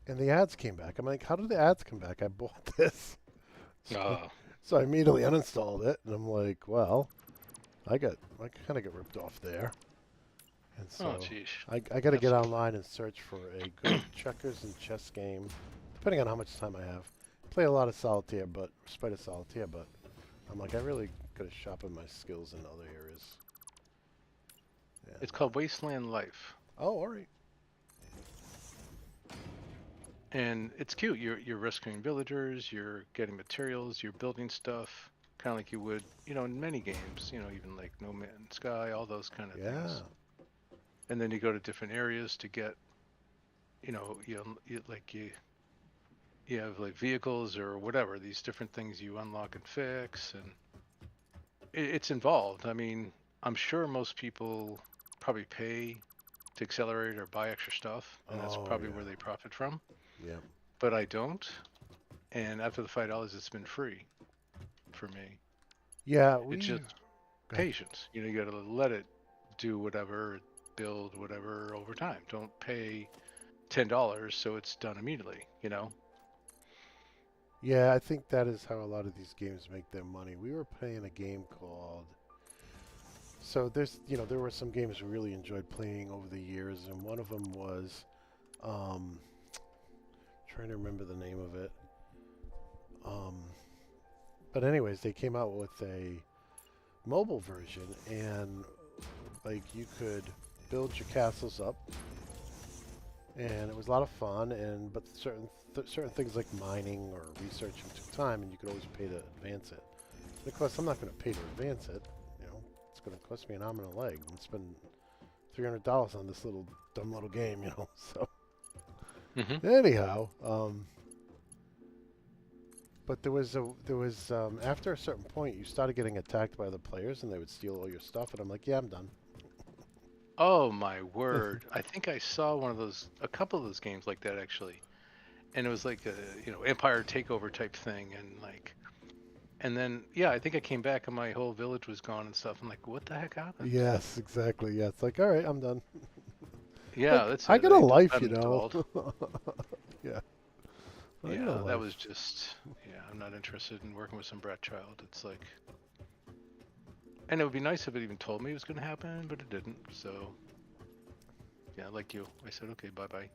and the ads came back. I'm like, how did the ads come back? I bought this. So, Oh, so I immediately uninstalled it, and I'm like, well, I kind of got ripped off there. And oh, so jeez. I got to get That's online and search for a good checkers and chess game, depending on how much time I have. Play a lot of solitaire, but spite of solitaire, but I'm like, I really got to sharpen my skills in other areas. it's And, called Wasteland Life, oh, all right. and it's cute. You're rescuing villagers, you're getting materials, you're building stuff, kind of like you would, in many games. Even like No Man's Sky, all those kind of Yeah. things. And then you go to different areas to get, you have like vehicles or whatever, these different things you unlock and fix, and it's involved. I mean, I'm sure most people probably pay to accelerate or buy extra stuff, and that's Oh, probably where yeah. they profit from. Yeah. But I don't, and after the $5, it's been free for me. Yeah, It's we. just Go ahead. patience. You got to let it do whatever, build whatever over time. Don't pay $10 so it's done immediately. Yeah, I think that is how a lot of these games make their money. We were playing a game called. So there were some games we really enjoyed playing over the years, and one of them was, um, trying to remember the name of it. Um, but anyways, they came out with a mobile version, and like you could build your castles up, and it was a lot of fun. And but certain things like mining or researching took time, and you could always pay to advance it. And of course, I'm not going to pay to advance it. It's going to cost me an arm and a leg, and spend $300 on this dumb little game. So Hmm. anyhow, but after a certain point, you started getting attacked by the players, and they would steal all your stuff. And I'm like, yeah, I'm done. Oh my word! I think I saw a couple of those games like that actually, and it was like a Empire Takeover type thing, and then yeah, I think I came back and my whole village was gone and stuff. I'm like, what the heck happened? Yes, exactly. Yeah, it's like, all right, I'm done. Yeah, Like, that's I it. got a I life, uninstalled. Yeah, I got a Yeah, that life. was just yeah. I'm not interested in working with some brat child. It's like, and it would be nice if it even told me it was going to happen, but it didn't. So yeah, like you, I said, okay, bye bye.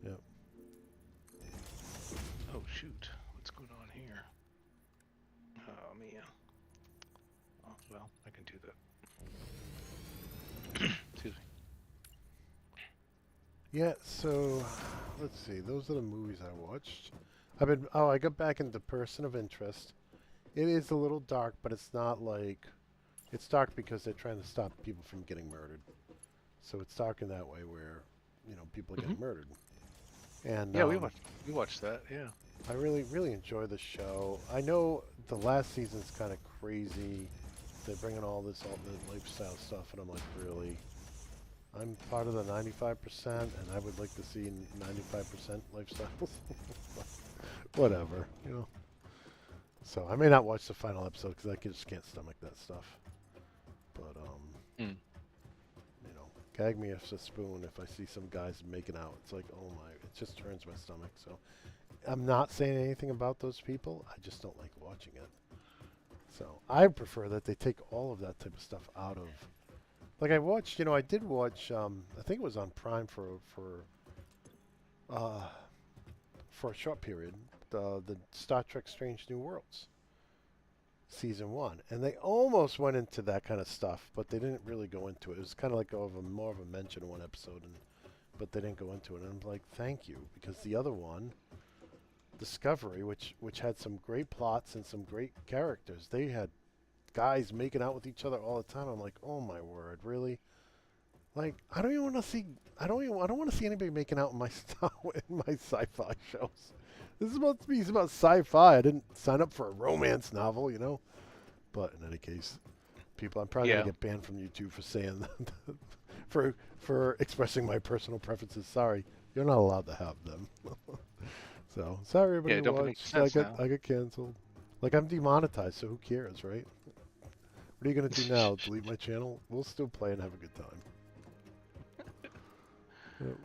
Yep. Oh shoot, what's going on here? Oh man. Oh, well, I can do that. Excuse me. Yeah. So, let's see. Those are the movies I watched. I got back into Person of Interest. It is a little dark, but it's not like it's dark because they're trying to stop people from getting murdered. So it's dark in that way where, people are Hmm. getting murdered. And Yeah, we watched that. Yeah. I really, really enjoy the show. I know the last season's kind of crazy. They're bringing all this alternate lifestyle stuff, and I'm like, really? I'm part of the 95%, and I would like to see 95% lifestyles. Whatever. So I may not watch the final episode because I just can't stomach that stuff. But Mm. gag me with a spoon if I see some guys making out. It's like, oh my, it just turns my stomach. So I'm not saying anything about those people. I just don't like watching it. So I prefer that they take all of that type of stuff out of. Like I did watch. I think it was on Prime uh, for a short period. The Star Trek: Strange New Worlds season one, and they almost went into that kind of stuff, but they didn't really go into it. It was kind of like more of a mention in one episode, but they didn't go into it. And I'm like, thank you, because the other one, Discovery, which had some great plots and some great characters, they had guys making out with each other all the time. I'm like, oh my word, really? Like, I don't even want to see. I don't want to see anybody making out in my in my sci-fi shows. This is supposed to be about sci-fi. I didn't sign up for a romance novel. But in any case, people, I'm probably gonna Yeah. get banned from YouTube for saying that, for expressing my personal preferences. Sorry, You're not allowed to have them. So sorry, everybody Yeah, who don't make watched. sense now. I got canceled. Like I'm demonetized, so who cares, right? What are you gonna do now? Delete my channel? We'll still play and have a good time. Yep.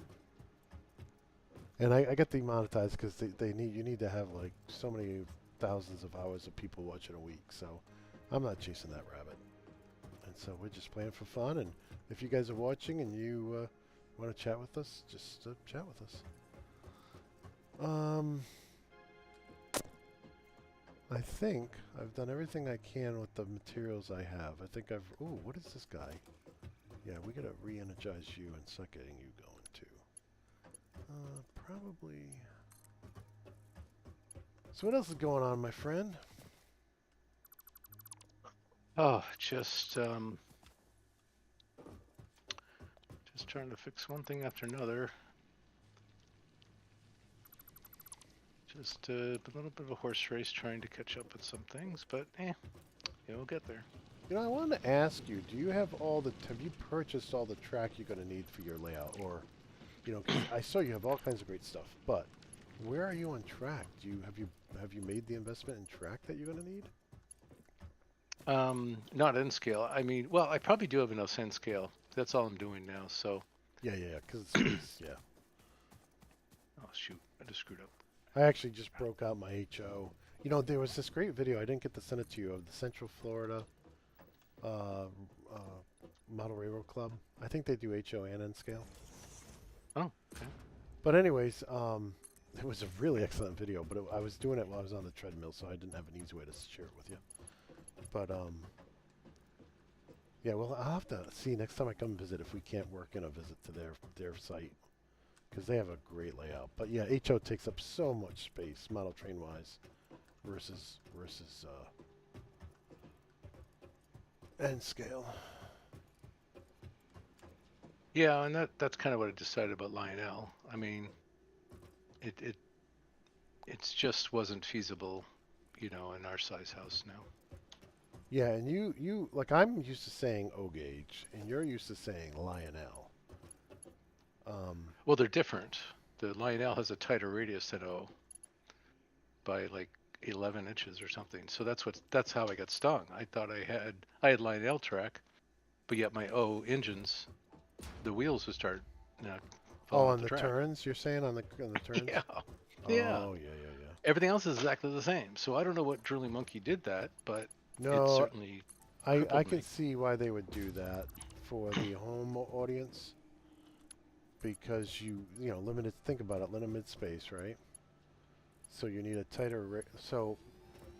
And I get demonetized because they need you need to have like so many thousands of hours of people watching a week. So I'm not chasing that rabbit. And so we're just playing for fun. And if you guys are watching and you want to chat with us, just chat with us. I think I've done everything I can with the materials I have. I think I've... Ooh, what is this guy? Yeah, we gotta re-energize you and start getting you going too. Probably... So what else is going on, my friend? Oh, just trying to fix one thing after another. Just a little bit of a horse race trying to catch up with some things, but we'll get there. You know, I wanted to ask you, do you have all the... Have you purchased all the track you're gonna need for your layout? Or, you know, 'cause I saw you have all kinds of great stuff, but where are you on track? Have you made the investment in track that you're gonna need? Not N scale. I mean, well, I probably do have enough N scale. That's all I'm doing now. So, Yeah, because it's space, yeah. oh shoot, I just screwed up. I actually just broke out my HO. You know, there was this great video, I didn't get to send it to you, of the Central Florida uh, Model Railroad Club. I think they do HO and N scale. Oh, okay. But anyways, it was a really excellent video, but I was doing it while I was on the treadmill, so I didn't have an easy way to share it with you. But, yeah, well, I'll have to see next time I come visit if we can't work in a visit to their site. Because they have a great layout. But yeah, HO takes up so much space, model train wise, versus N scale. Yeah, and that's kind of what I decided about Lionel. I mean, it's just wasn't feasible, in our size house now. Yeah, and you like I'm used to saying O gauge, and you're used to saying Lionel. Well, they're different. The Lionel has a tighter radius than O by like 11 inches or something. So that's how I got stung. I thought I had Lionel track, but yet my O engines, the wheels would start Oh, falling off on the the track. turns, you're saying on the turns? Yeah, yeah. Oh, yeah. Everything else is exactly the same. So I don't know what Drilling Monkey did that, but it No, certainly I crippled can me. see why they would do that for the home audience because you know limited. Think about it, limited space, right? So you need a tighter. So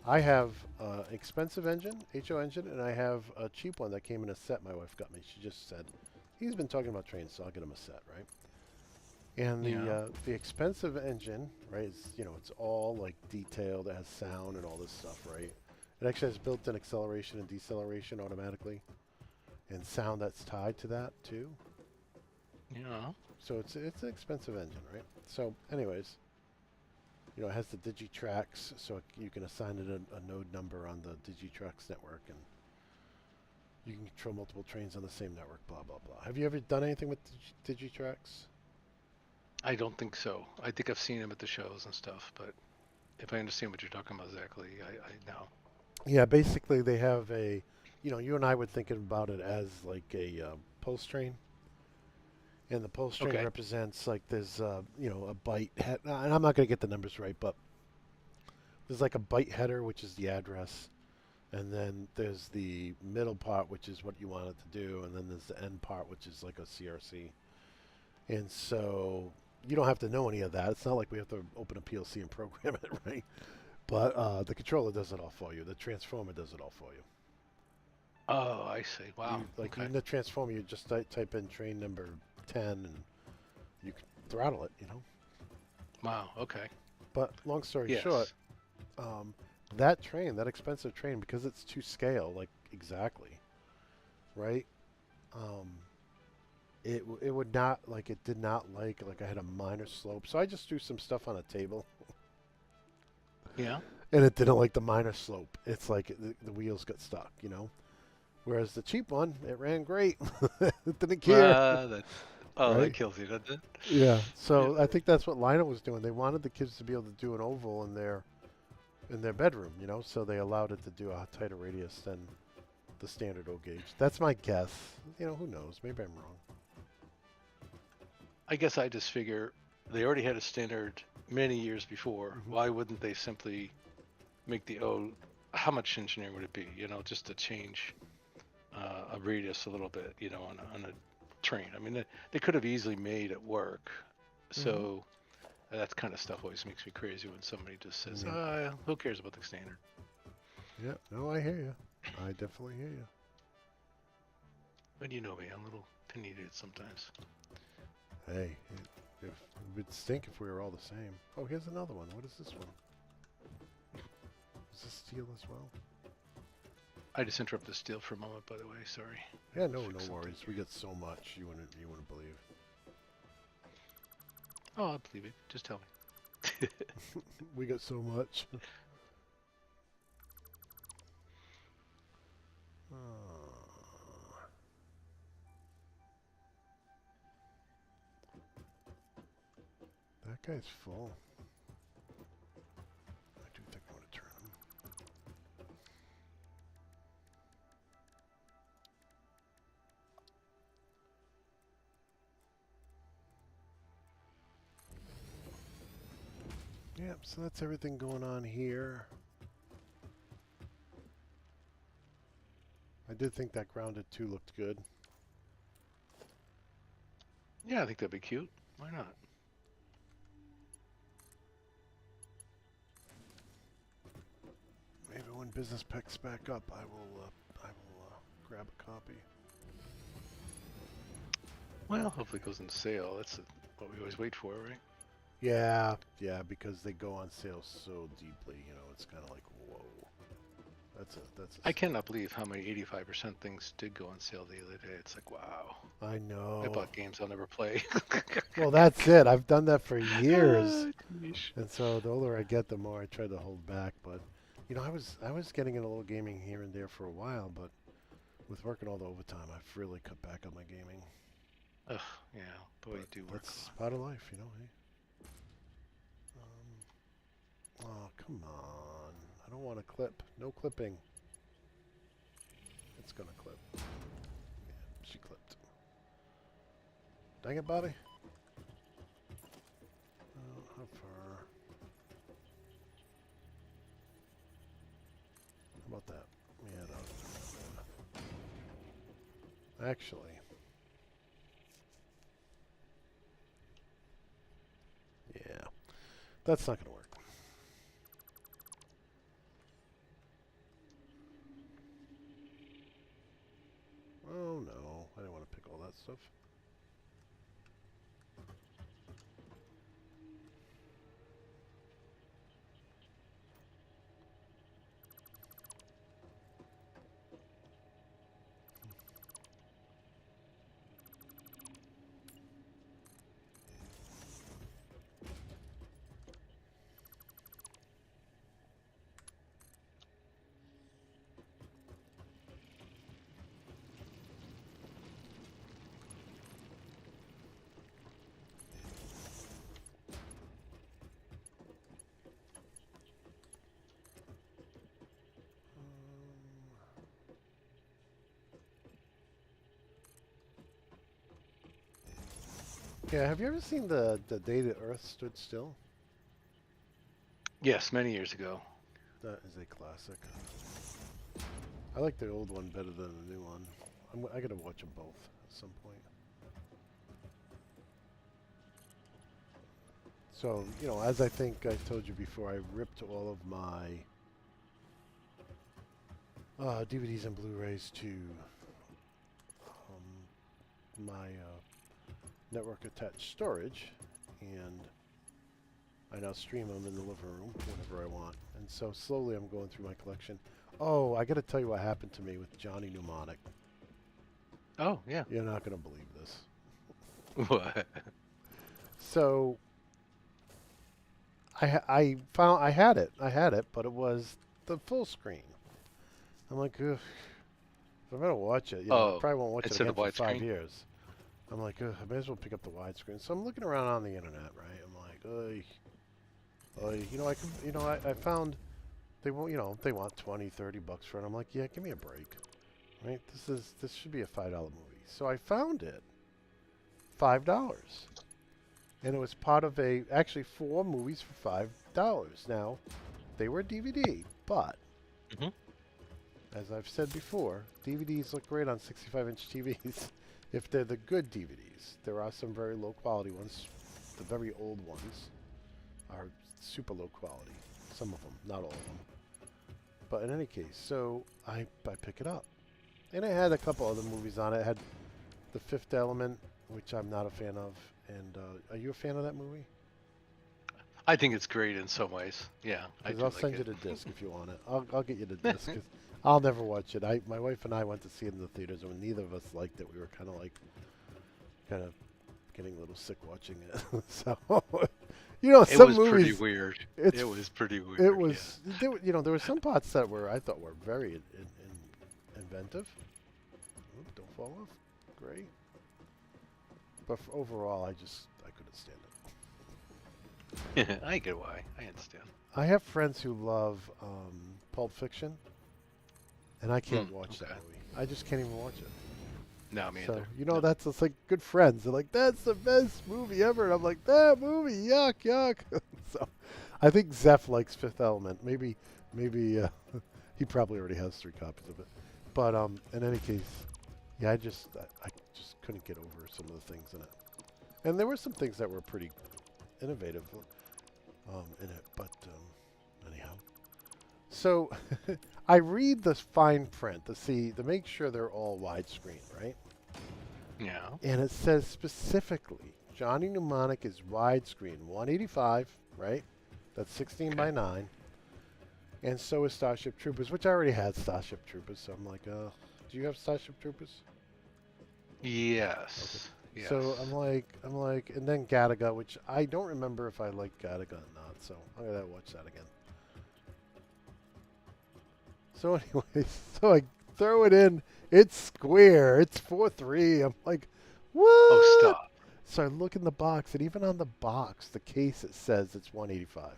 I have an expensive engine, HO engine, and I have a cheap one that came in a set. My wife got me. She just said he's been talking about trains, so I'll get him a set, right? And Yeah. the expensive engine, right? Is it's all like detailed. It has sound and all this stuff, right? It actually has built-in acceleration and deceleration automatically, and sound that's tied to that too. Yeah. So it's an expensive engine, right? So, anyways, it has the Digitrax, so you can assign it a node number on the Digitrax network, and you can control multiple trains on the same network. Blah blah blah. Have you ever done anything with Digitrax? I don't think so. I think I've seen him at the shows and stuff, but if I understand what you're talking about exactly, I know. Yeah, basically they have you and I would think about it as like a pulse train, and the pulse train Okay. represents like there's a byte head, and I'm not going to get the numbers right, but there's like a byte header, which is the address, and then there's the middle part, which is what you want it to do, and then there's the end part, which is like a CRC. And so you don't have to know any of that. It's not like we have to open a PLC and program it, right? But the controller does it all for you. The transformer does it all for you. Oh, I see. Wow. You like Okay. in the transformer, you just type in train number 10, and you can throttle it. Wow. Okay. But long story short, Yes. um, that train, that expensive train, because it's to scale, like exactly, right? Um, it would not like it did not like I had a minor slope, so I just threw some stuff on a table, Yeah. and it didn't like the minor slope. It's like the wheels got stuck. Whereas the cheap one, it ran great. It didn't care. That Oh, that right? kills you, doesn't it? Yeah. Yeah. So I think that's what Lionel was doing. They wanted the kids to be able to do an oval in their bedroom, you know, so they allowed it to do a tighter radius than the standard O gauge. That's my guess. You know, who knows? Maybe I'm wrong. I guess I just figure they already had a standard many years before. Hmm. Why wouldn't they simply make the O? How much engineering would it be? You know, just to change a radius a little bit. You know, on a train. I mean, they could have easily made it work. Hmm. So that kind of stuff always makes me crazy when somebody just says, Yeah. "Who cares about the standard?" Yeah. No, I hear you. I definitely hear you. But you know me, I'm a little opinionated sometimes. Hey, it would stink if we were all the same. Oh, here's another one. What is this one? Is this steel as well? I just interrupted Steel for a moment, by the way. Sorry. Yeah, no, Fix no something worries. We here. get so much you wouldn't believe. Oh, I believe it. Just tell me. We get so much. That guy's full. I do think I want to turn him. Yep, so that's everything going on here. I did think that grounded 2 looked good. Yeah, I think that'd be cute. Why not? Maybe when business picks back up, I will grab a copy. Well, hopefully it goes on sale. That's what we always wait for, right? Yeah, yeah, because they go on sale so deeply. You know, it's kind of like whoa. That's a I steal. cannot believe how many 85% things did go on sale the other day. It's like, wow. I I know. bought games I'll never play. Well, that's it. I've done that for years, Ah, yeesh. and so the older I get, the more I try to hold back. But you know, I was getting in a little gaming here and there for a while, but with working all the overtime, I've really cut back on my gaming. Ugh, yeah, boy, But you do work a that's lot. part of life, you know. Hey. Oh, come on! I don't want to clip. No clipping. It's gonna clip. Yeah, she clipped. Dang it, Bobby. How far? How about that? Yeah, no. Actually, yeah, that's not gonna work. Oh no, I didn't want to pick all that stuff. Yeah, have you ever seen the day the Earth stood still? Yes, many years ago. That is a classic. I like the old one better than the new one. I gotta watch them both at some point. So, you know, as I think I told you before, I ripped all of my DVDs and Blu-rays to my network attached storage, and I now stream them in the living room whenever I want. And so slowly I'm going through my collection. Oh, I got to tell you what happened to me with Johnny Mnemonic. Oh, yeah. You're not going to believe this. What? So I found I had it, but it was the full screen. I'm like, ugh, if I'm gonna watch it, you know, I Oh, probably won't watch it instead again of for 5 widescreen? years. I'm like, ugh, I may as well pick up the widescreen. So I'm looking around on the internet, right? I'm like, you know, I found they want, they want 20, 30 bucks for it. I'm like, yeah, give me a break, right? This should be a $5 movie. So I found it, $5, and it was part of actually 4 movies for $5. Now, they were DVD, but Hmm. as I've said before, DVDs look great on 65-inch TVs if they're the good DVDs. There are some very low quality ones. The very old ones are super low quality. Some of them, not all of them. But in any case, so I pick it up. And it had a couple other movies on it. It had The Fifth Element, which I'm not a fan of. And are you a fan of that movie? I think it's great in some ways. Yeah, I Because do I'll like send you it. the disc if you want it. I'll get you the disc because I'll never watch it. My wife and I went to see it in the theaters, and neither of us liked it. We were kind of getting a little sick watching it. So, It some was pretty movies, weird. it's It was pretty it weird. Yeah. was there were some parts that were I thought were very inventive. Oop, don't fall off. Great. But overall, I couldn't stand it. I get why. I understand. I have friends who love Pulp Fiction, and I can't watch that Okay. movie. I just can't even watch it. No, me So, either. No. that's just like good friends. They're like, that's the best movie ever. And I'm like, that movie, yuck, yuck. So, I think Zeph likes Fifth Element. Maybe he probably already has 3 copies of it. But in any case, yeah, I just couldn't get over some of the things in it. And there were some things that were pretty innovative in it. But anyhow, so I read the fine print to make sure they're all widescreen, right? Yeah. And it says specifically, Johnny Mnemonic is widescreen, 185, right? That's 16 by Okay. 9. And so is Starship Troopers, which I already had Starship Troopers. So I'm like, do you have Starship Troopers? Okay. Yes. Yes. So I'm like, and then Gattaca, which I don't remember if I like Gattaca or not. So I'm gonna watch that again. So anyways, so I throw it in. It's square. It's 4:3. I'm like, Oh, what? stop. So I look in the box, and even on the box, the case, it says it's 185.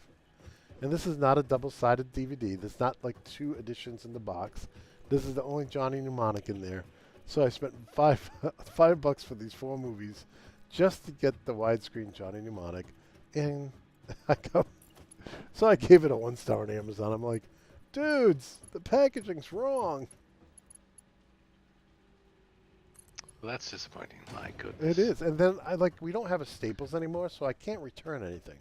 And this is not a double-sided DVD. There's not like 2 editions in the box. This is the only Johnny Mnemonic in there. So I spent $5 for these 4 movies just to get the widescreen Johnny Mnemonic, and I go. So I gave it a 1 star on Amazon. I'm like, dudes, the packaging's wrong. Well, that's disappointing. My It goodness. is. And then we don't have a Staples anymore, so I can't return anything.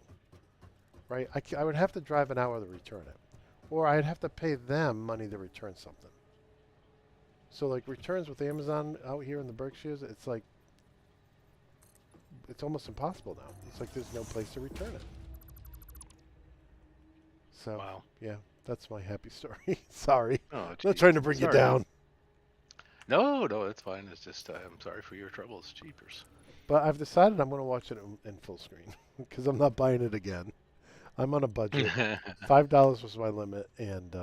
Right? I would have to drive an hour to return it. Or I'd have to pay them money to return something. So like returns with Amazon out here in the Berkshires, it's like it's almost impossible now. It's like there's no place to return it. So, Wow. yeah, that's my happy story. Sorry. Oh, I'm not geez. trying to bring you Sorry. down. No, no, it's fine. It's just I'm sorry for your troubles, jeepers. But I've decided I'm going to watch it in full screen because I'm not buying it again. I'm on a budget. My $5 was my limit, and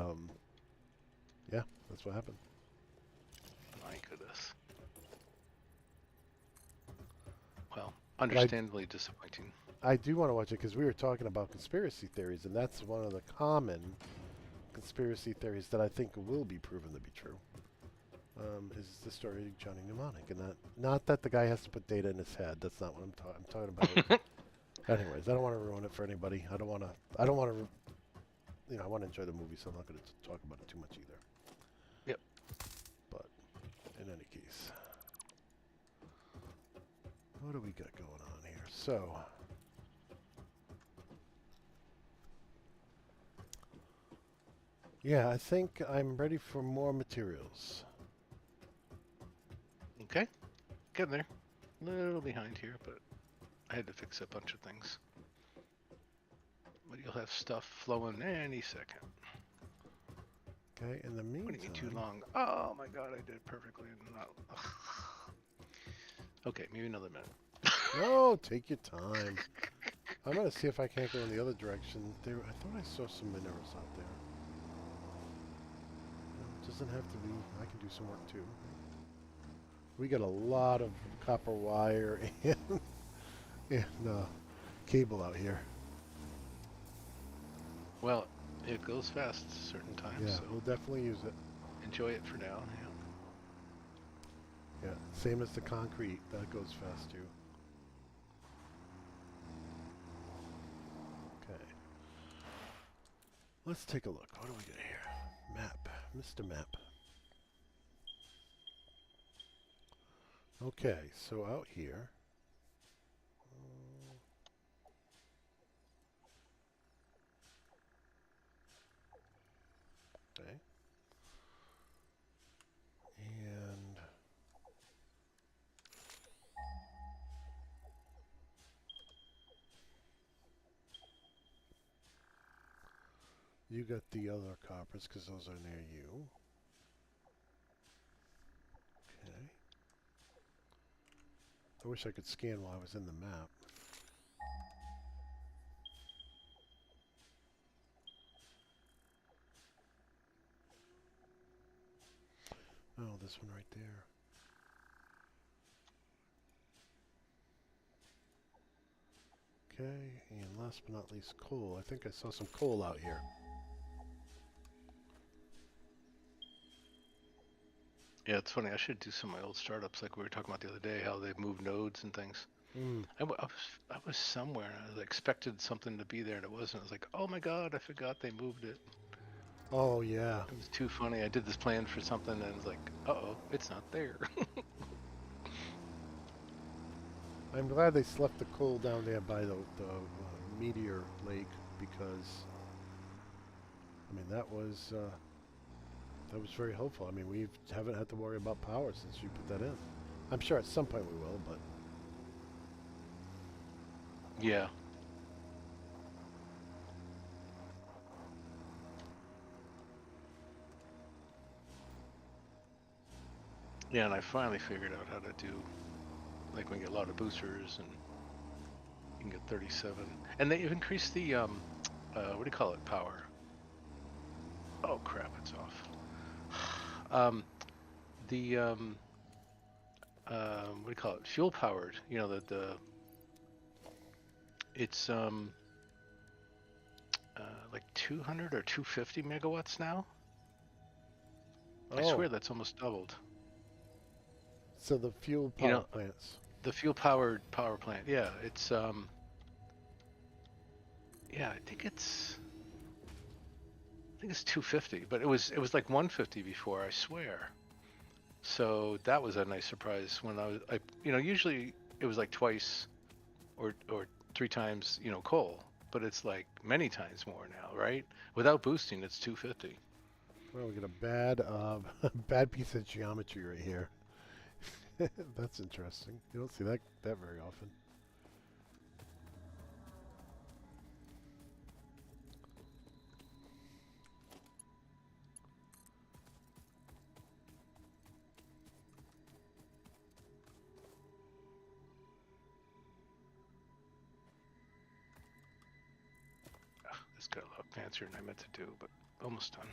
yeah, that's what happened. goodness. Well, But understandably disappointing. I do want to watch it because we were talking about conspiracy theories, and that's one of the common conspiracy theories that I think will be proven to be true. Is the story of Johnny Mnemonic, and not that the guy has to put data in his head. That's not what I'm talking about. Anyways, I don't want to ruin it for anybody. I don't want to. I want to enjoy the movie, so I'm not going to talk about it too much either. Yep. But in any case, what do we got going on here? So, yeah, I think I'm ready for more materials. Okay. Getting there. A little behind here, but I had to fix a bunch of things. But you'll have stuff flowing any second. Okay, in the Wouldn't be too meantime, long. Oh my god, I did it perfectly. Okay, maybe another minute. no, take your time. I'm gonna see if I can't go in the other direction. I thought I saw some minerals out there. No, it doesn't have to be. I can do some work too. We got a lot of copper wire and cable out here. Well, it goes fast certain times, Yeah, so we'll definitely use it. enjoy it for now. Yeah, same as the concrete. That goes fast too. Okay. Let's take a look. What do we got here? Map. Mr. Map. Okay, so out here. Okay. And you got the other coppers because those are near you. Okay. I wish I could scan while I was in the map. Oh, this one right there. Okay, and last but not least, coal. I think I saw some coal out here. Yeah, it's funny. I should do some of my old startups like we were talking about the other day, how they move nodes and things. Mm. I was somewhere and I expected something to be there and it wasn't. I was like, oh my God, I forgot they moved it. Oh, yeah. It was too funny. I did this plan for something and it's like, uh-oh, it's not there. I'm glad they left the coal down there by the meteor lake because, I mean, that was very helpful. I mean, we haven't had to worry about power since you put that in. I'm sure at some point we will, but Yeah. Yeah, and I finally figured out how to do, like, when you get a lot of boosters and you can get 37. And they've increased the, what do you call it, power? Oh crap, it's off. The, what do you call it? Fuel powered, it's, like 200 or 250 megawatts now. I oh, swear that's almost doubled. so the fuel You power know, plants. the fuel powered power plant. Yeah, yeah, I think it's 250, but it was like 150 before, I swear. So that was a nice surprise when usually it was like twice or three times, coal, but it's like many times more now, right? Without boosting, it's 250. Well, we got a bad, bad piece of geometry right here. That's interesting. You don't see that very often. This got a lot fancier than I meant to do, but almost done.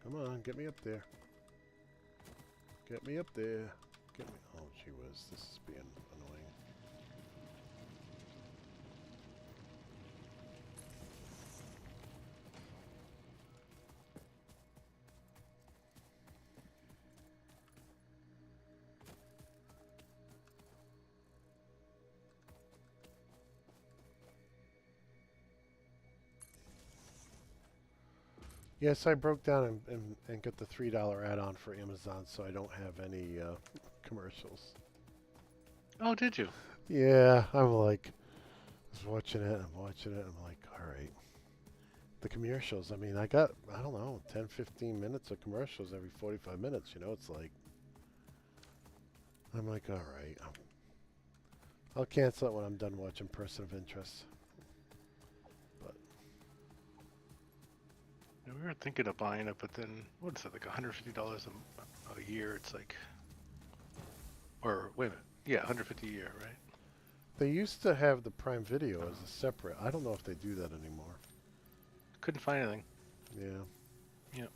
Come on, get me up there. Get me up there. Get me. Oh, gee whiz, this is being annoying. Yes, I broke down and got the $3 add-on for Amazon, so I don't have any commercials. Oh, did you? Yeah, I'm like, I was watching it, I'm watching it, I'm like, all right. The commercials, I mean, I don't know, 10, 15 minutes of commercials every 45 minutes, it's like, I'm like, all right. I'll cancel it when I'm done watching Person of Interest. But Yeah, we were thinking of buying it, but then what is it, like $150 a year? It's like, or wait a minute, yeah, 150 a year, right? they used to have the Prime Video as a separate. I don't know if they do that anymore. Couldn't find anything. Yeah. Yeah.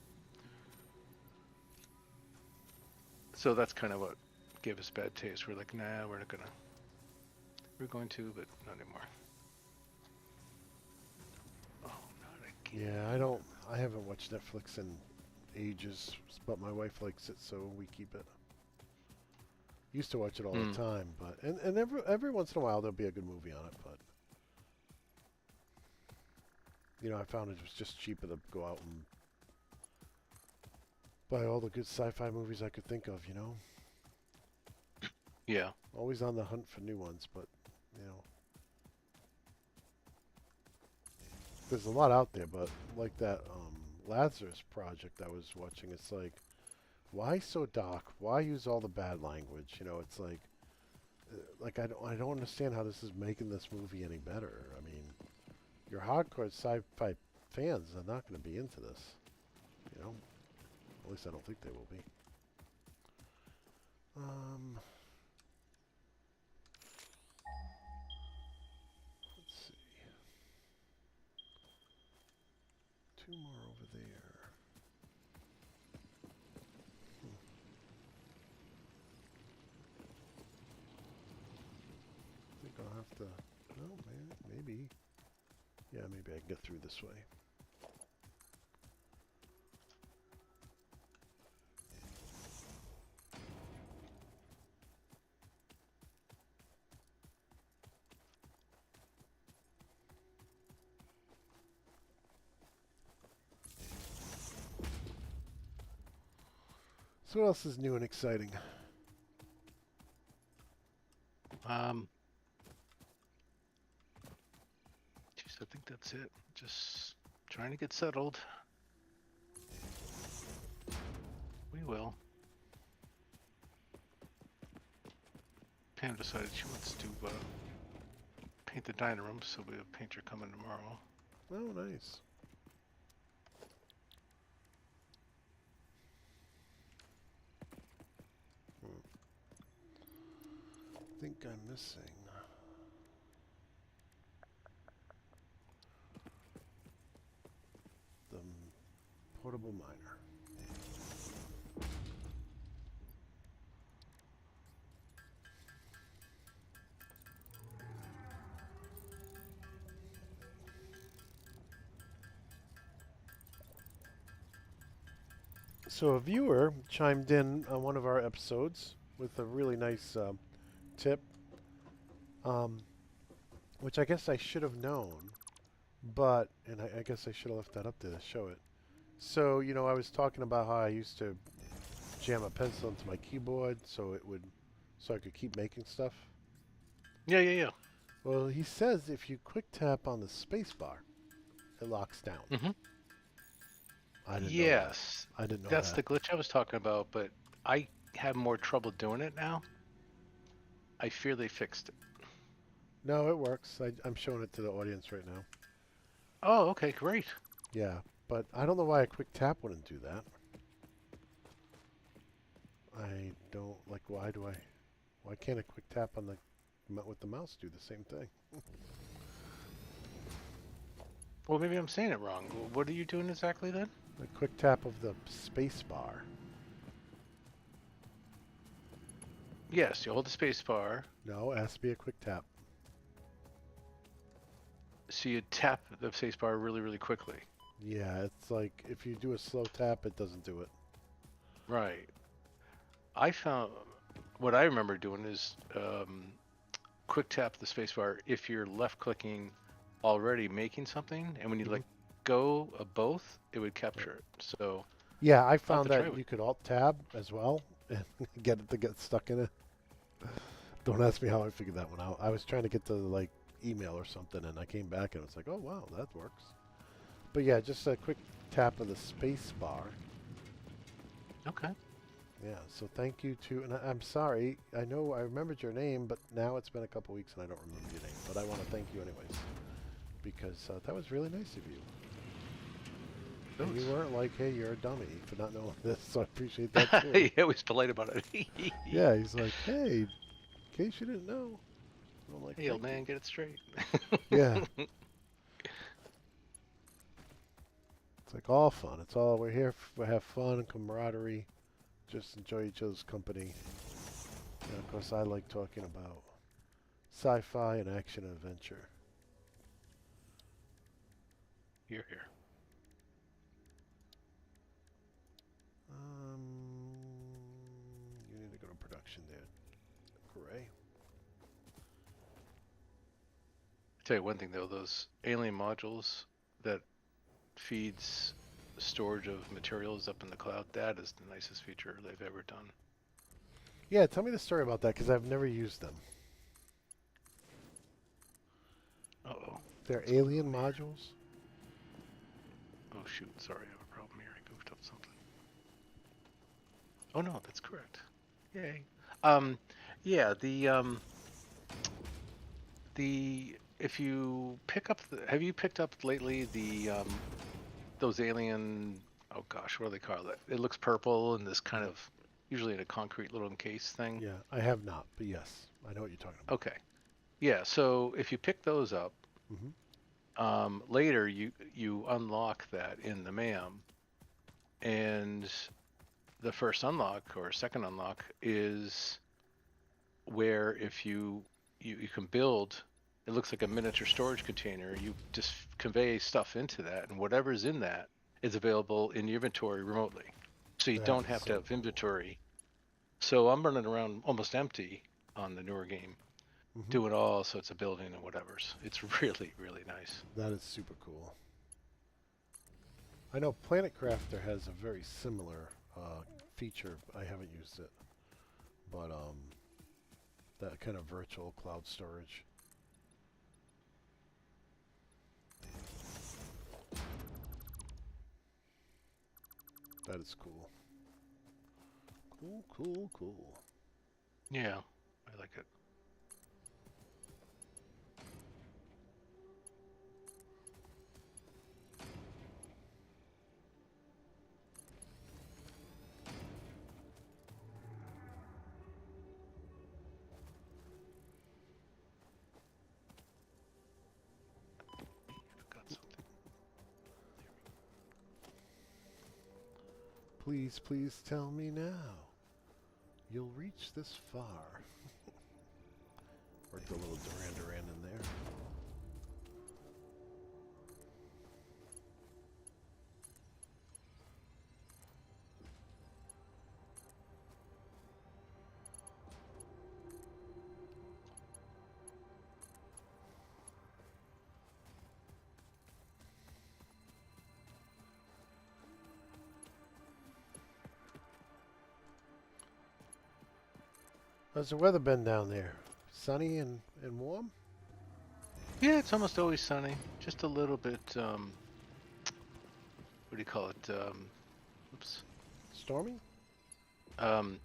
So that's kind of what gave us bad taste. We're like, nah, we're not gonna. We're going to, but not anymore. Oh, not again. Yeah, I haven't watched Netflix in ages, but my wife likes it, so we keep it. Used to watch it all the Hmm. time, but and every once in a while there'll be a good movie on it, but I found it was just cheaper to go out and buy all the good sci-fi movies I could think of. Yeah. Always on the hunt for new ones, but you know, there's a lot out there, but like that Lazarus Project I was watching, it's like, why so dark? Why use all the bad language? It's like I don't understand how this is making this movie any better. I mean, your hardcore sci-fi fans are not going to be into this. At least I don't think they will be. Um, let's see. Two more over there. Hmm. I think I'll have to. Oh man, maybe. Yeah, maybe I can get through this way. So what else is new and exciting? Um. Jeez, I think that's it. Just trying to get settled. We will. Pam decided she wants to paint the dining room, so we have a painter coming tomorrow. Oh, nice. Hmm. I think I'm missing the portable miner. So a viewer chimed in on one of our episodes with a really nice tip, um, which I guess I should have known, and I guess I should have left that up there to show it. So, I was talking about how I used to jam a pencil into my keyboard so I could keep making stuff. Yeah, yeah, yeah. Well, he says if you quick tap on the space bar, it locks down. Mm-hmm. I didn't know that. Yes, I didn't know that's that. the glitch I was talking about, but I have more trouble doing it now. I fear they fixed it. No, it works. I'm showing it to the audience right now. Oh, okay, great. Yeah, but I don't know why a quick tap wouldn't do that. I don't like. Why can't a quick tap on with the mouse do the same thing? Well, maybe I'm saying it wrong. What are you doing exactly then? A quick tap of the space bar. Yes, you hold the space bar, No, it has to be a quick tap. so you tap the space bar really, really quickly. Yeah, it's like if you do a slow tap, it doesn't do it. Right. I found what I remember doing is quick tap the space bar if you're left clicking already making something, and when you Hmm. let go of both, it would capture it. So Yeah, I I'll have to found try that with. you could alt tab as well and get it to get stuck in it. Don't ask me how I figured that one out. I was trying to get to like email or something, and I came back and it was like, oh wow, that works. But yeah, just a quick tap of the space bar. Okay. Yeah, so thank you to, and I'm sorry, I know I remembered your name, but now it's been a couple weeks and I don't remember your name. But I want to thank you anyways, because that was really nice of you. And you Oops. weren't like, hey, you're a dummy for not knowing this, so I appreciate that too. He was polite about it. Yeah, he's like, hey, in case you didn't know. I'm like, Hey, old thank you. man, get it straight. Yeah. like all fun. It's all we're here to have fun and camaraderie. Just enjoy each other's company. And of course, I like talking about sci-fi and action adventure. Here, here. You need to go to production there, Gray. Tell you one thing though, those alien modules that feeds storage of materials up in the cloud, that is the nicest feature they've ever done. Yeah, tell me the story about that because I've never used them. Uh-oh. They're What's going alien on here? modules? Oh shoot, sorry, I have a problem here. I goofed up something. Oh no, that's correct. Yay. Um, yeah, the if you pick up have you picked up lately those alien, oh gosh, what do they call it? It looks purple and this kind Yeah. of usually in a concrete little encased thing. Yeah, I have not, but yes, I know what you're talking about. Okay. Yeah, so if you pick those up, Mm-hmm. later you unlock that in the MAM, and the first unlock or second unlock is where if you can build, it looks like a miniature storage container. You just convey stuff into that, and whatever's in that is available in your inventory remotely. So you That don't is have to so have cool. inventory. So I'm running around almost empty on the newer game, Mm-hmm. doing all sorts of building and whatever's. It's really, really nice. That is super cool. I know Planet Crafter has a very similar feature. I haven't used it, but that kind of virtual cloud storage. That is cool. Cool, cool, cool. Yeah, I like it. Got something. Please, please tell me now. You'll reach this far. Worked a little Duran Duran in there. How's the weather been down there? Sunny and warm? Yeah, it's almost always sunny. Just a little bit. What do you call it? Oops. Stormy? Um,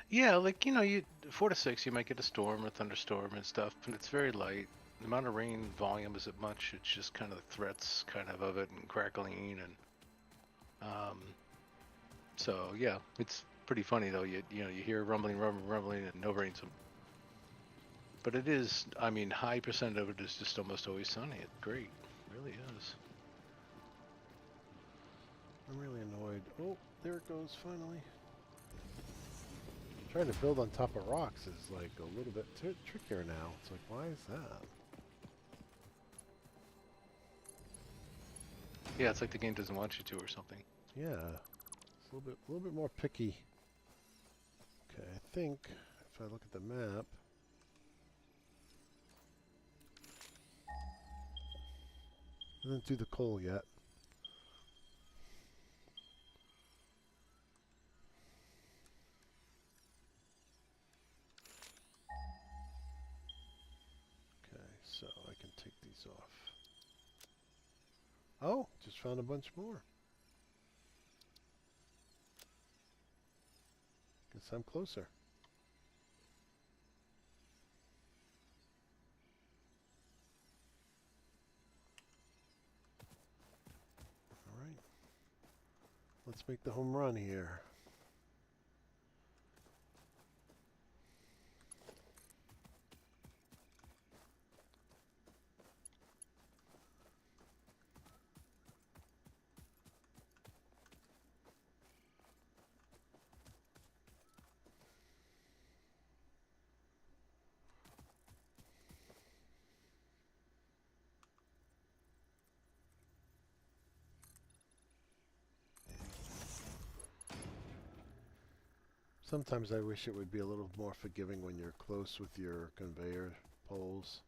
yeah, like you 4 to 6, you might get a storm or thunderstorm and stuff, but it's very light. The amount of rain volume isn't much. It's just kind of the threats, kind of it, and crackling, and um, so yeah, it's pretty funny though. You hear rumbling, rumbling, rumbling, and no rain. So, but it is. I mean, high percent of it is just almost always sunny. It's great, it really is. I'm really annoyed. Oh, there it goes finally. Trying to build on top of rocks is like a little bit trickier now. It's like, why is that? Yeah, it's like the game doesn't want you to or something. Yeah, it's a little bit more picky. Okay, I think if I look at the map, I didn't do the coal yet. Okay, so I can take these off. Oh, just found a bunch more. Guess I'm closer. All right. Let's make the home run here. Sometimes I wish it would be a little more forgiving when you're close with your conveyor poles.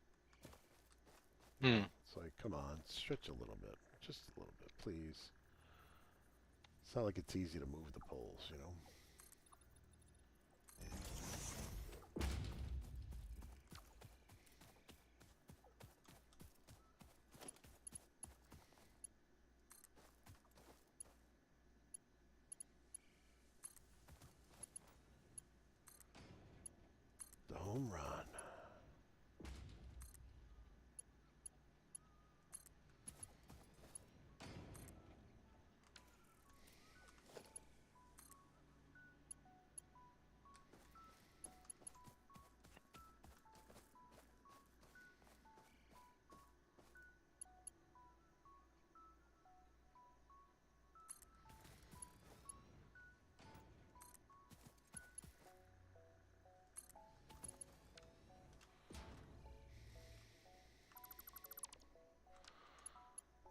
Hmm. It's like, come on, stretch a little bit. Just a little bit, please. It's not like it's easy to move the poles, you know? The home run.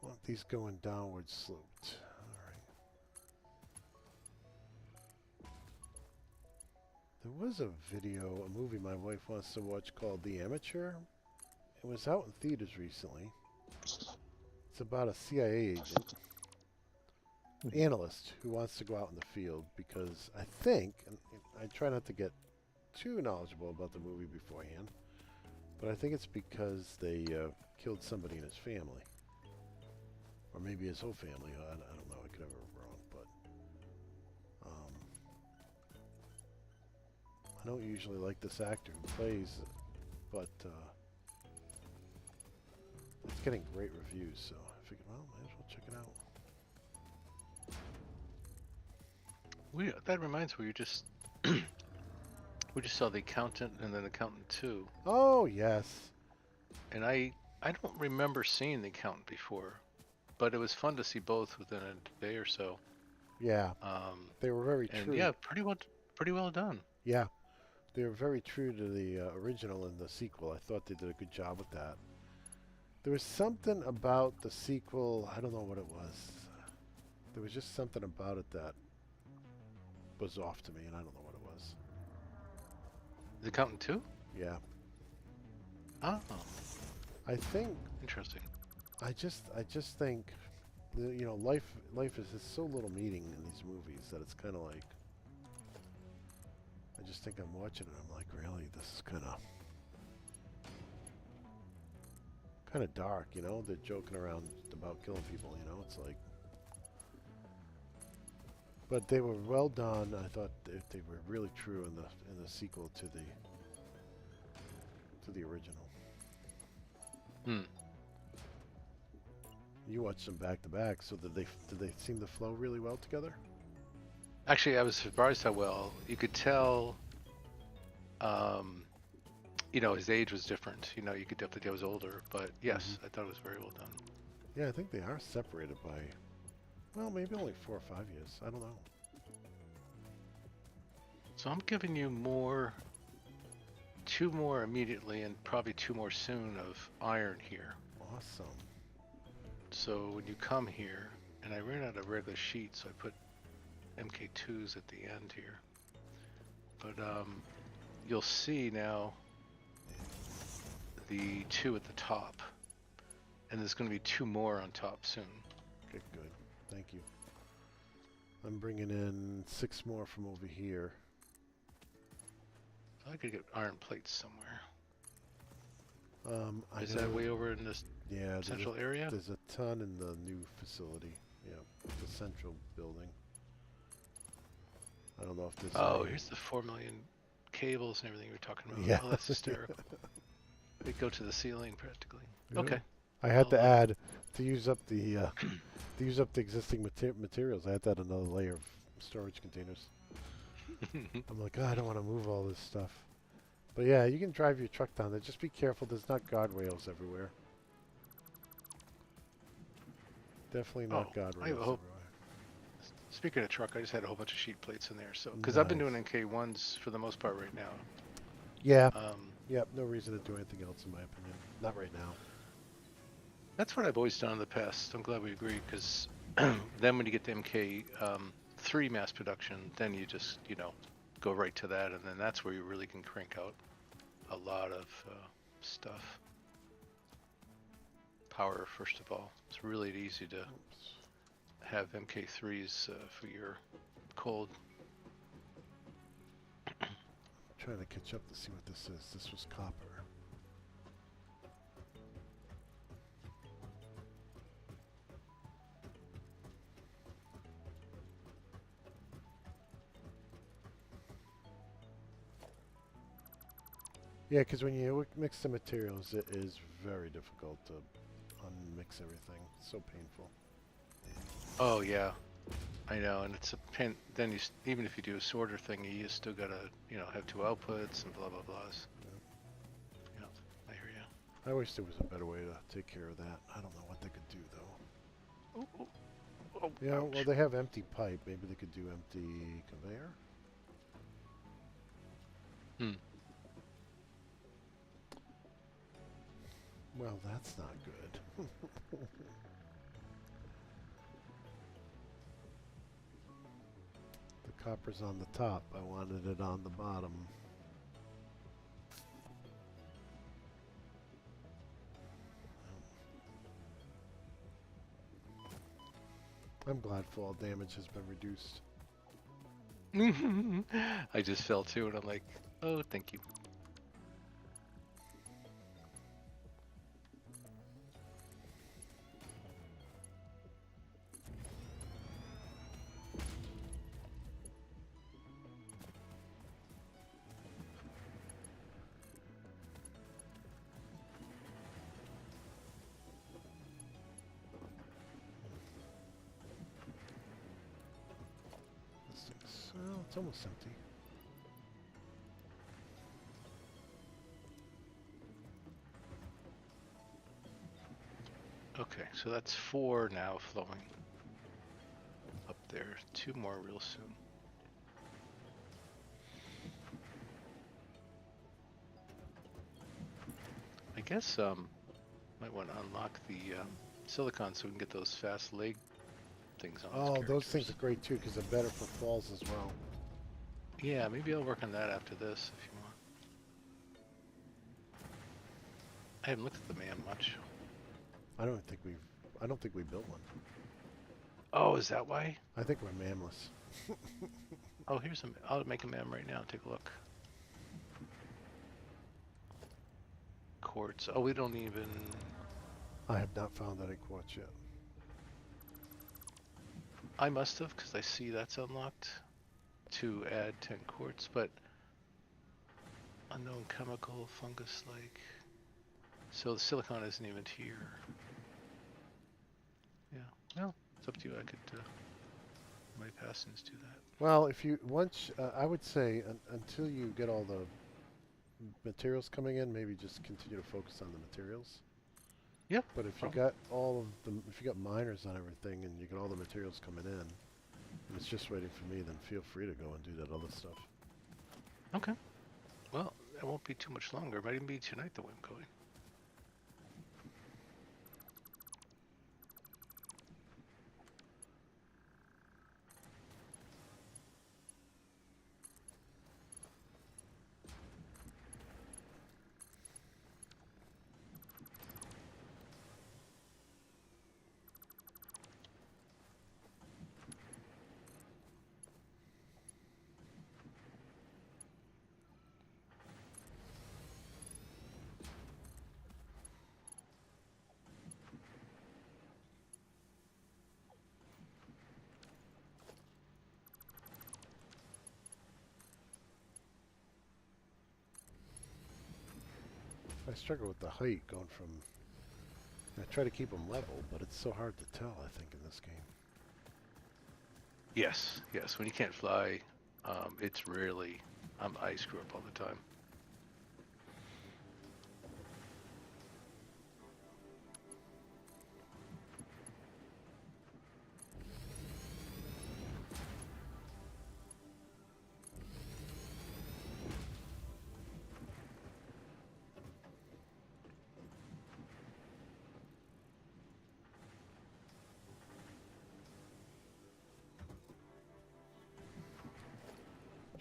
Want these going downward sloped. Alright. There was a video, a movie my wife wants to watch called The Amateur. It was out in theaters recently. It's about a CIA agent, analyst, who wants to go out in the field because I think, and I try not to get too knowledgeable about the movie beforehand, but I think it's because they killed somebody in his family. Or maybe his whole family. I don't know. I could have it wrong, but I don't usually like this actor who plays it, but it's getting great reviews, so I figured, well, might as well check it out. That reminds me, we just we just saw The Accountant and then Accountant 2, Oh yes, and I don't remember seeing The Accountant before, but it was fun to see both within a day or so. yeah, they were very And true. yeah, pretty well done. Yeah, they were very true to the original and the sequel. I thought they did a good job with that. There was something about the sequel. I don't know what it was. There was just something about it that was off to me, and I don't know what it was. The Accountant 2? Yeah, Oh, I think interesting. I just think, you know, life is just so little meaning in these movies that it's kind of like, I just think I'm watching it. I'm like, really, this is kind of dark, you know? They're joking around about killing people, you know? It's like, but they were well done. I thought they were really true in the sequel to the original. Hmm. You watched them back to back, so did they seem to flow really well together? Actually, I was surprised how well you could tell. You know, his age was different. You know, you could definitely tell he was older. But yes, I thought it was very well done. Yeah, I think they are separated by, well, maybe only 4 or 5 years. I don't know. So I'm giving you two more immediately, and probably two more soon of iron here. Awesome. So when you come here, and I ran out of regular sheets, so I put MK2s at the end here. But you'll see now the two at the top, and there's going to be two more on top soon. Okay, good. Thank you. I'm bringing in 6 more from over here. So I could get iron plates somewhere. Is know that way over in this yeah, central area? There's a ton in the new facility. Yeah, the central building. I don't know if there's. Oh, here's the 4 million cables and everything you were talking about. Yeah. Oh, that's hysterical. They go to the ceiling practically. Yeah. Okay. I had to add to use up the existing materials. I had to add another layer of storage containers. I'm like, oh, I don't want to move all this stuff. But yeah, you can drive your truck down there. Just be careful. There's not guardrails everywhere. Definitely not guardrails I have a hope. everywhere. Speaking of truck, I just had a whole bunch of sheet plates in there. So, because I've been doing Nice. NK1s for the most part right now. Yeah. Yep. No reason to do anything else, in my opinion. Not right now. That's what I've always done in the past. I'm glad we agreed, because then when you get to MK3 mass production, then you just, you know, go right to that, and then that's where you really can crank out a lot of stuff. Power, first of all. It's really easy to Oops. have MK3s for your cold. Trying to catch up to see what this is. This was copper. Yeah, because when you mix the materials, it is very difficult to unmix everything. It's so painful. Oh yeah, I know, and it's a pain. Then even if you do a sorter thing, you still gotta have two outputs and blah blah blahs. Yeah, I hear you. I wish there was a better way to take care of that. I don't know what they could do though. Oh, oh, oh, Yeah, ouch. well they have empty pipe. Maybe they could do empty conveyor. Hmm. Well, that's not good. The copper's on the top. I wanted it on the bottom. I'm glad fall damage has been reduced. I just fell too, and I'm like, oh, thank you. This thing's, well, it's almost empty. Okay, so that's 4 now flowing up there. 2 more real soon. I guess might want to unlock the silicon so we can get those fast leg things on those Oh, those things characters. are great too because they're better for falls as well. Yeah, maybe I'll work on that after this if you want. I haven't looked at the man much. I don't think we built one. Oh, is that why? I think we're mamless. Oh, I'll make a man right now. Take a look. Quartz. Oh, we don't even. I have not found any quartz yet. I must have, because I see that's unlocked to add 10 quartz, but unknown chemical, fungus-like. So the silicon isn't even here. Yeah. Well, it's up to you. I could my passings do that. Well, if you I would say until you get all the materials coming in, maybe just continue to focus on the materials. Yeah. But if you Problem. got if you got miners on everything and you got all the materials coming in, and it's just waiting for me, then feel free to go and do that other stuff. Okay. Well, it won't be too much longer. It might even be tonight the way I'm going. I struggle with the height going from. I try to keep them level, but it's so hard to tell. I think in this game. Yes. Yes. When you can't fly, it's really. I screw up all the time.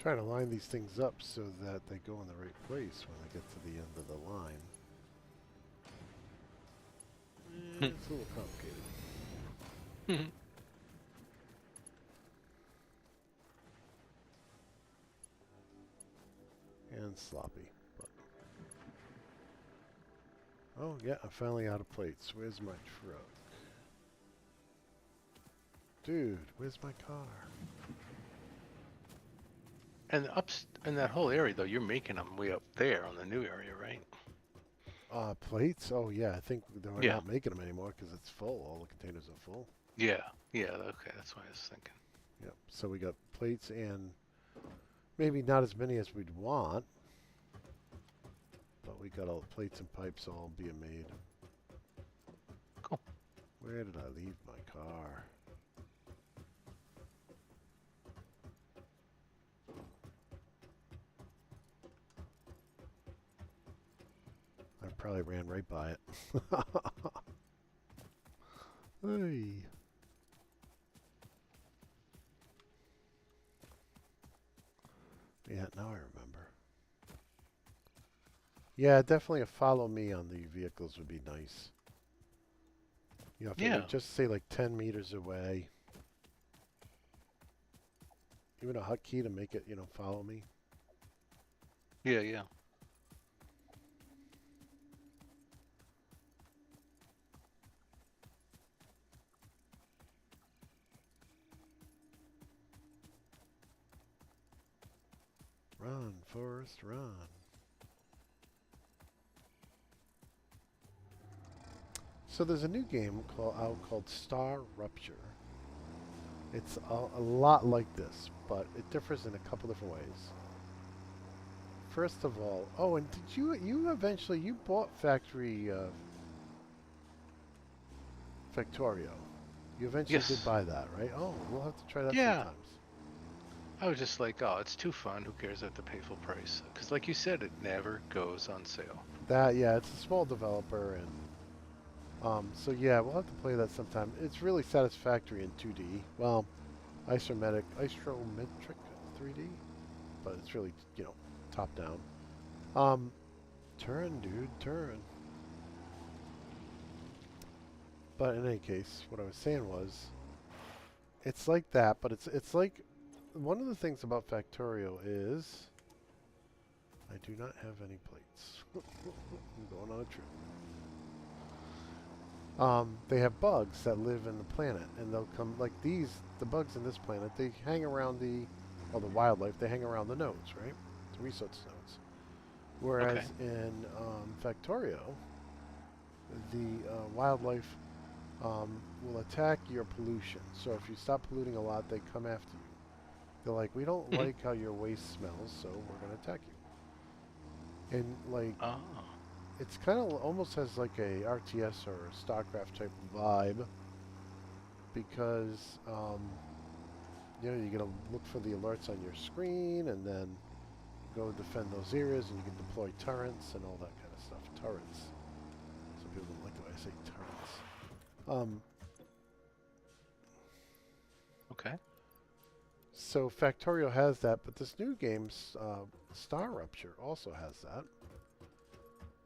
try to line these things up so that they go in the right place when they get to the end of the line. It's a little complicated. And sloppy. But oh, yeah, I'm finally out of plates. Where's my truck? Dude, where's my car? And in that whole area though, you're making them way up there on the new area, right? Plates? Oh, yeah, I think we're Yeah. not making them anymore because it's full. All the containers are full. Yeah. Yeah. Okay, that's what I was thinking. Yep. So we got plates and maybe not as many as we'd want, but we got all the plates and pipes all being made. Cool. Where did I leave my car? I probably ran right by it. Hey. Yeah, now I remember. Yeah, definitely a follow me on the vehicles would be nice. You know, if it Yeah. would just say like 10 meters away. Even a hotkey to make it, you know, follow me. Yeah. Yeah. Run, Forrest, run. So there's a new game called Star Rupture. It's a lot like this, but it differs in a couple different ways. First of all, oh, and did you eventually you bought Factorio? You eventually did Yes. buy that, right? Oh, we'll have to try that Yeah. sometimes. I was just like, oh, it's too fun. Who cares if I have to pay full price? Because, like you said, it never goes on sale. That yeah, it's a small developer, and so yeah, we'll have to play that sometime. It's really satisfactory in 2D. Well, isometric 3D, but it's really top down. Um, turn, dude, turn. But in any case, what I was saying was, it's like that, but it's like one of the things about Factorio is I do not have any plates. I'm going on a trip. They have bugs that live in the planet, and they'll come like these. The bugs in this planet, they hang around the wildlife. They hang around the nodes, right? The resource nodes. Okay. Whereas in Factorio, the wildlife will attack your pollution. So if you stop polluting a lot, they come after you. They're like, we don't Mhm. like how your waste smells, so we're gonna attack you. And like, Oh. it's kind of almost has like a RTS or a StarCraft type vibe because you gotta look for the alerts on your screen and then go defend those areas, and you can deploy turrets and all that kind of stuff. Turrets. Some people don't like the way I say turrets. Um, Okay. so Factorio has that, but this new game, Star Rupture, also has that.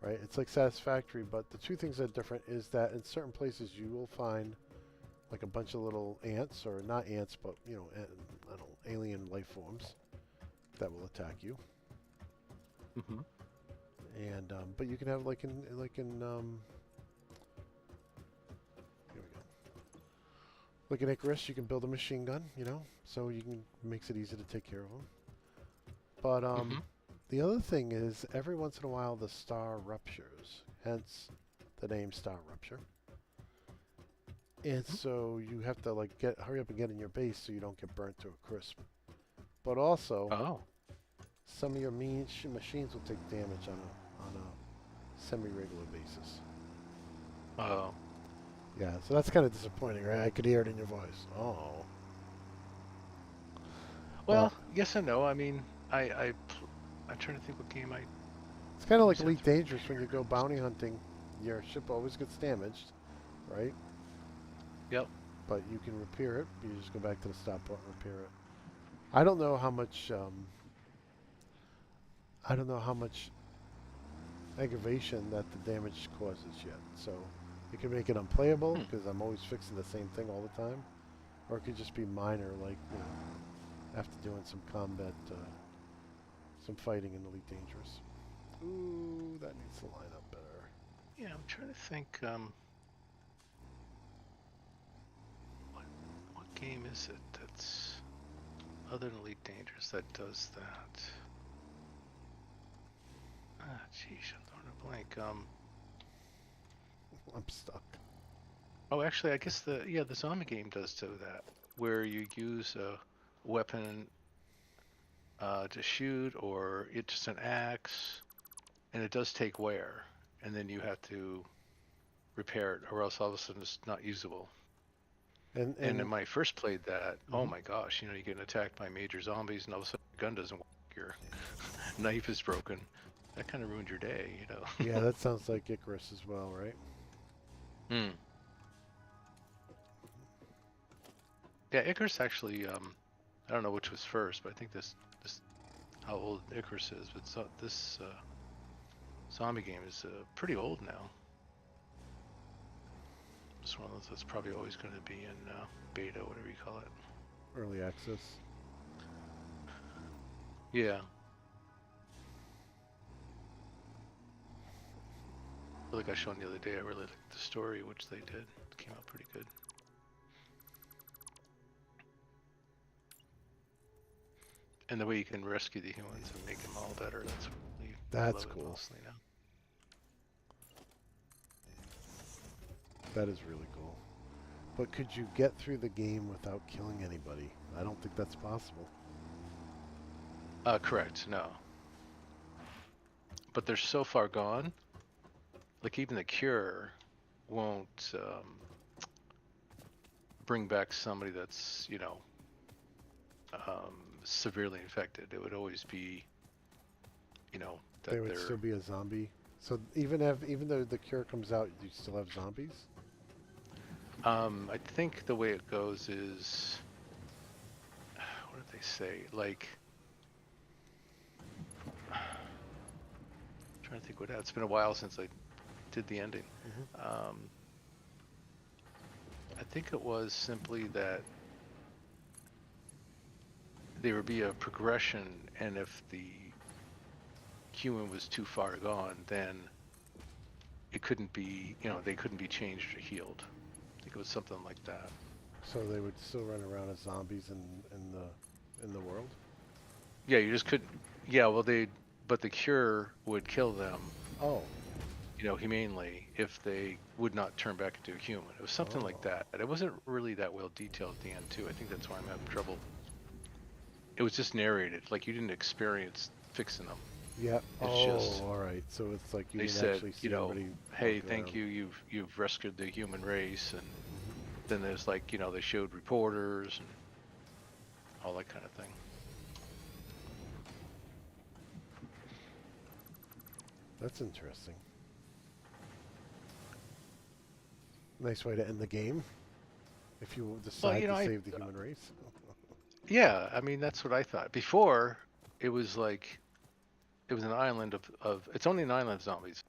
Right? It's like Satisfactory, but the two things that are different is that in certain places you will find like a bunch of little ants, or not ants, but I don't know, alien life forms that will attack you. Mhm. And but you can have here we go. Like in Icarus, you can build a machine gun, so you can makes it easy to take care of them. But Mhm. the other thing is, every once in a while the star ruptures, hence the name Star Rupture. And Mhm. so you have to like hurry up and get in your base so you don't get burnt to a crisp. But also, Oh. some of your machines will take damage on a semi-regular basis. Oh. Yeah, so that's kind of disappointing, right? I could hear it in your voice. Oh, but Well, yes and no. I mean, I'm trying to think what game I it's kind of like always have Elite to Dangerous repair. when you go bounty hunting. Your ship always gets damaged, right? Yep. But you can repair it. You just go back to the stop point and repair it. I don't know how much. I don't know how much aggravation that the damage causes yet. So it can make it unplayable Hmm. because I'm always fixing the same thing all the time, or it could just be minor, like after doing some combat, some fighting in Elite Dangerous. Ooh, that needs to line up better. Yeah, I'm trying to think. What what game is it that's other than Elite Dangerous that does that? Ah, jeez, I'm drawing a blank. I'm stuck. Oh, actually, I guess the zombie game does do that, where you use a weapon to shoot, or it's just an axe, and it does take wear, and then you have to repair it, or else all of a sudden it's not usable. And And and when I first played that, oh mhm. my gosh, you're getting attacked by major zombies, and all of a sudden your gun doesn't work, your knife is broken. That kind of ruined your day. Yeah, that sounds like Icarus as well, right? Hmm. Yeah, Icarus actually, I don't know which was first, but I think this how old Icarus is, but this zombie game is pretty old now. It's one of those that's probably always going to be in beta, whatever you call it. Early access. Yeah, like I showed the other day, I really liked the story, which they did. It came out pretty good. And the way you can rescue the humans and make them all better, that's really, I That's love it cool. mostly now. That is really cool. But could you get through the game without killing anybody? I don't think that's possible. Correct, no. But they're so far gone, like even the cure won't bring back somebody that's, severely infected. It would always be, that They would still they're. be a zombie. So even though the cure comes out, you still have zombies. I think the way it goes is, what did they say? Like, trying to think what it's been a while since I did the ending. Hmm. Um, I think it was simply that there would be a progression, and if the human was too far gone, then it couldn't be, they couldn't be changed or healed. I think it was something like that. So they would still run around as zombies in the world. Yeah, you just couldn't. Yeah, well, but the cure would kill them, Oh, humanely if they would not turn back into a human. It was something like oh, that. It wasn't really that well detailed at the end, too. I think that's why I'm having trouble. It was just narrated, like you didn't experience fixing them. yeah. It's Oh, just all right. So it's like you they didn't said, actually see everybody hey, walking thank around. you, you've rescued the human race, and Hmm. then there's like, they showed reporters and all that kind of thing. That's interesting. Nice way to end the game if you Well, decide to I save the human race. yeah, I mean that's what I thought. Before it was like it was an island of it's only an island of zombies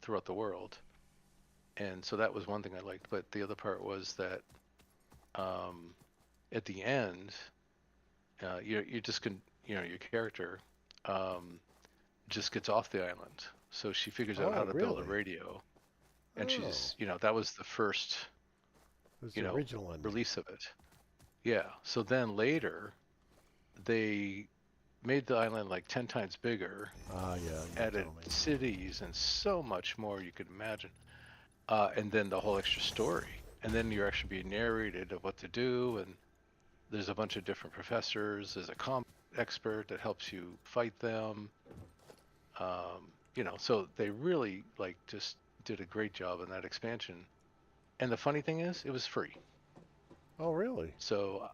throughout the world, and so that was one thing I liked. But the other part was that um, at the end, you just can your character um, just gets off the island, so she figures out how Oh, to build a really? radio, and Oh, she's that was the first it was you the know original ending. release of it. Yeah. So then later they made the island like 10 times bigger, Ah, yeah, you added told me. cities and so much more you could imagine. And then the whole extra story. And then you're actually being narrated of what to do. And there's a bunch of different professors. There's a combat expert that helps you fight them. So they really like just did a great job in that expansion. And the funny thing is, it was free. Oh, really? So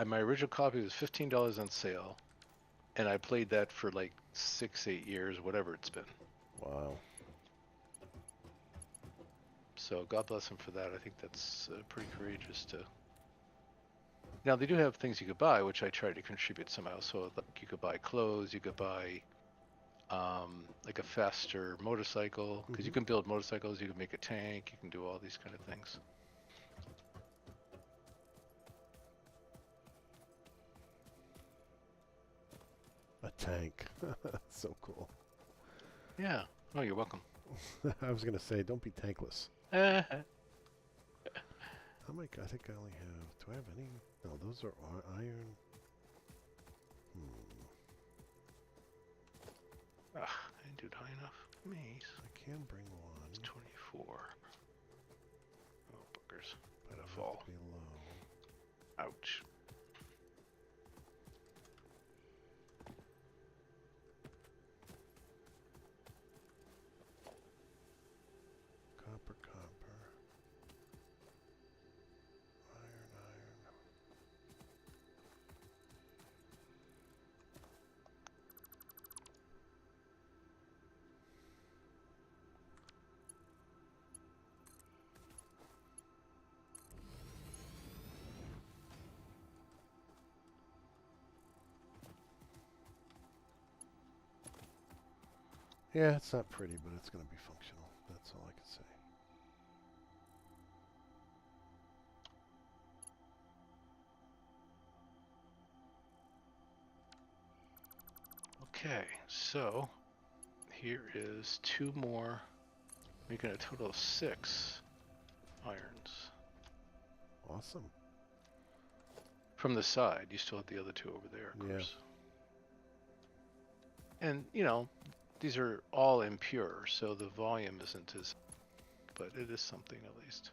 my original copy was $15 on sale, and I played that for like 6, 8 years, whatever it's been. Wow. So God bless him for that. I think that's pretty courageous to. Now they do have things you could buy, which I try to contribute somehow. So like you could buy clothes, you could buy like a faster motorcycle, because you Mhm. can build motorcycles, you can make a tank, you can do all these kind of things. A tank. So cool. Yeah. Oh, you're welcome. I was gonna say, don't be tankless. Eh, How many? I think I only have. Do I have any? No, those are iron. Hmm. I didn't do it high enough. Maze. I can bring one, It's 24. Oh, boogers. but Gonna it'll have fall. to be low. Ouch. Copper, copper. Iron, iron. Yeah, it's not pretty, but it's going to be functional. That's all I can say. Okay, so here is 2 more, making a total of 6 irons. Awesome. From the side, you still have the other 2 over there, of Yeah. course. And, you know, these are all impure, so the volume isn't as, but it is something at least.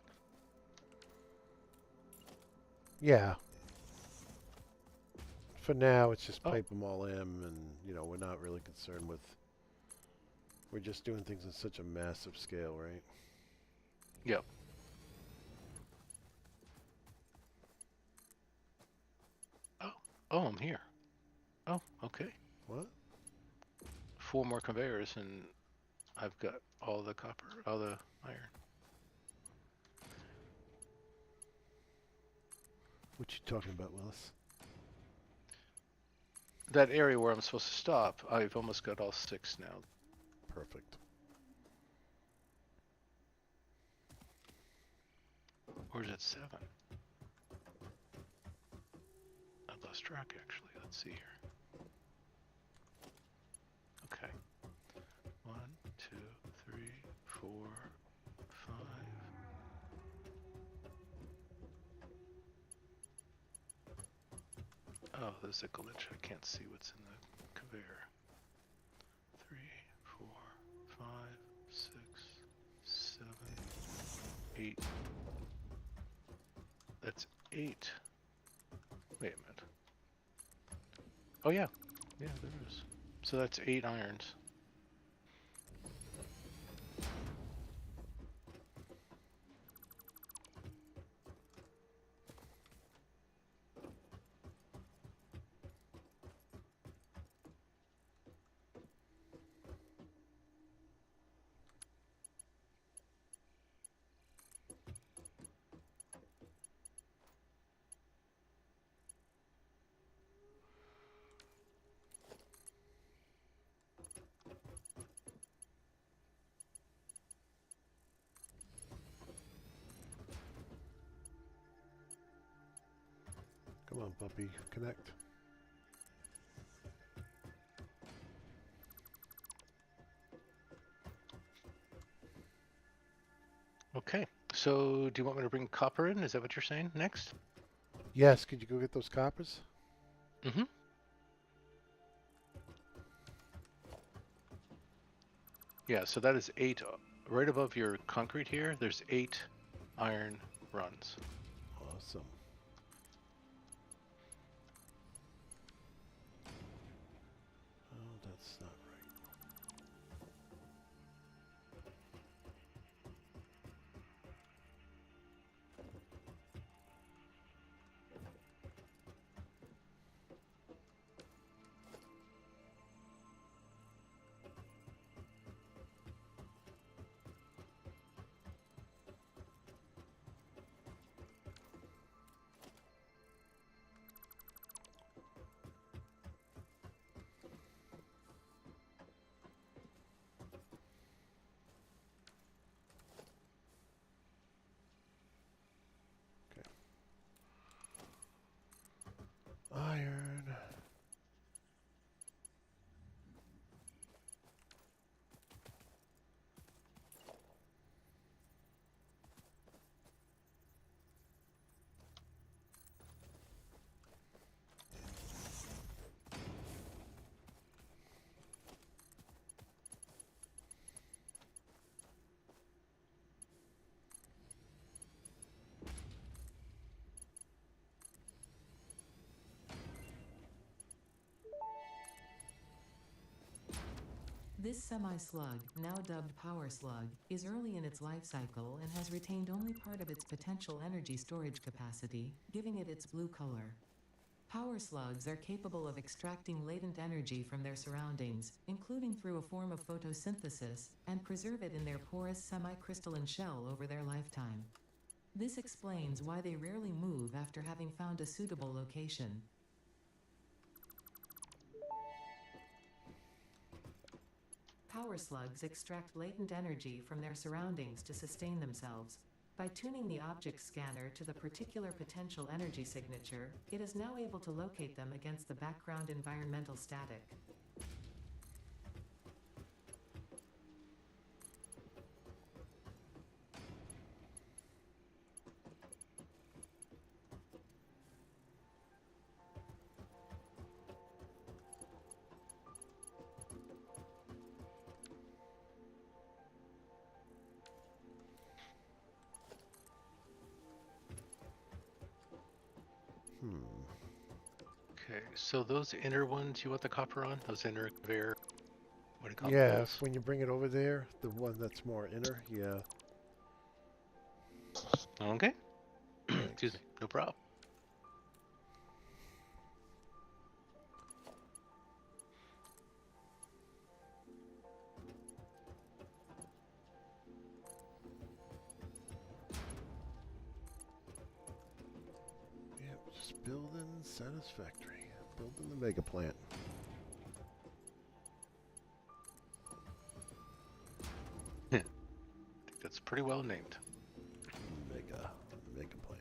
Yeah. For now, it's just Oh, pipe them all in, and we're not really concerned with. We're just doing things on such a massive scale, right? yep. Oh, oh, I'm here. Oh, okay. What? 4 more conveyors, and I've got all the copper, all the iron. What you talking about, Willis? That area where I'm supposed to stop, I've almost got all 6 now. Perfect. Or is it 7? I lost track, actually. Let's see here. Okay. 1, 2, 3, 4, 5. Oh, there's a glitch. I can't see what's in the conveyor. 3, 4, 5, 6, 7, 8. That's 8. Wait a minute. Oh yeah. Yeah, there is. So that's 8 irons. Come on, puppy. Connect. Okay. So do you want me to bring copper in? Is that what you're saying next? Yes, could you go get those coppers? Mm-hmm. Yeah, so that is 8. Right above your concrete here, there's 8 iron runs. Awesome. Oh, that's not right. This semi-slug, now dubbed power slug, is early in its life cycle and has retained only part of its potential energy storage capacity, giving it its blue color. Power slugs are capable of extracting latent energy from their surroundings, including through a form of photosynthesis, and preserve it in their porous semi-crystalline shell over their lifetime. This explains why they rarely move after having found a suitable location. Power slugs extract latent energy from their surroundings to sustain themselves. By tuning the object scanner to the particular potential energy signature, it is now able to locate them against the background environmental static. Okay, so those inner ones, you want the copper on? Those inner conveyor, what do you call Yeah, belts? when you bring it over there, the one that's more inner, yeah. Okay. Thanks. Excuse me, no problem. Yep, just building Satisfactory. Building the mega plant. I think that's pretty well named. Mega plant.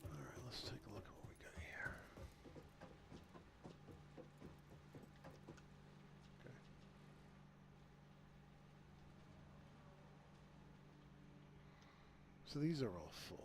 Alright, let's take a look at what we got here. Okay. So these are all full.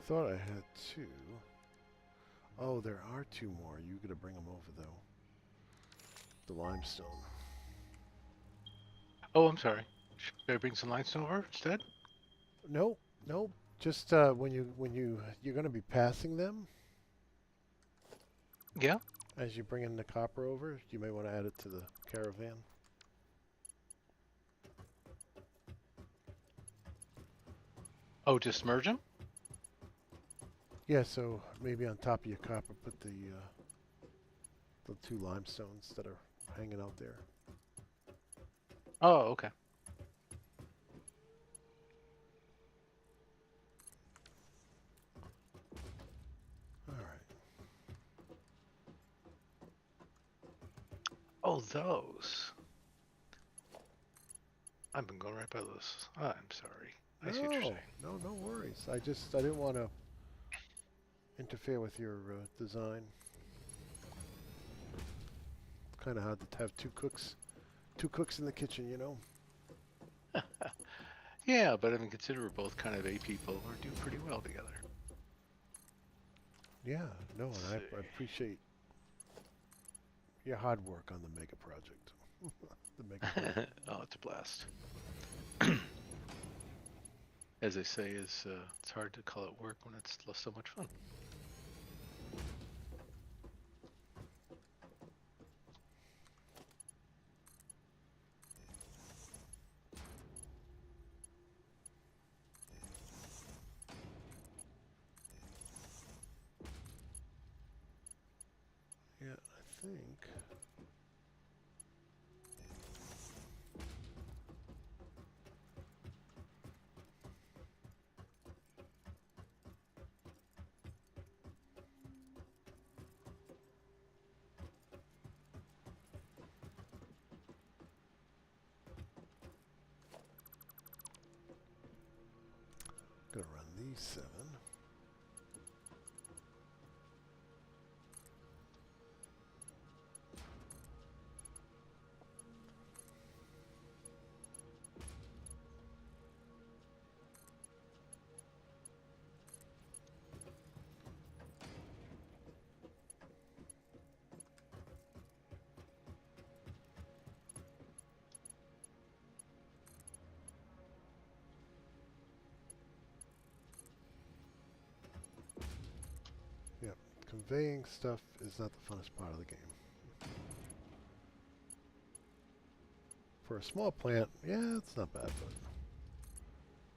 thought I had two. Oh, there are two more. You gotta bring them over though. The limestone. Oh, I'm sorry. Should I bring some limestone over instead? Nope, nope. Just when you're gonna be passing them Yeah. as you bring in the copper over, you may want to add it to the caravan. Oh, just merge them? Yeah, so maybe on top of your copper, put the two limestones that are hanging out there. Oh, okay. All right. Oh, those. I've been going right by those. Oh, I'm sorry. I see what you're saying. No worries. I didn't want to interfere with your design. Kind of hard to have two cooks in the kitchen, you know. Yeah, but I mean, consider we're both kind of A people. We're doing pretty well together. Yeah, no, and I See. appreciate your hard work on the mega project. The mega project. Oh, it's a blast. As they say, it's hard to call it work when it's so much fun. Yeah, I think. Gonna run these 7. Yep, conveying stuff is not the funnest part of the game. For a small plant, yeah, it's not bad, but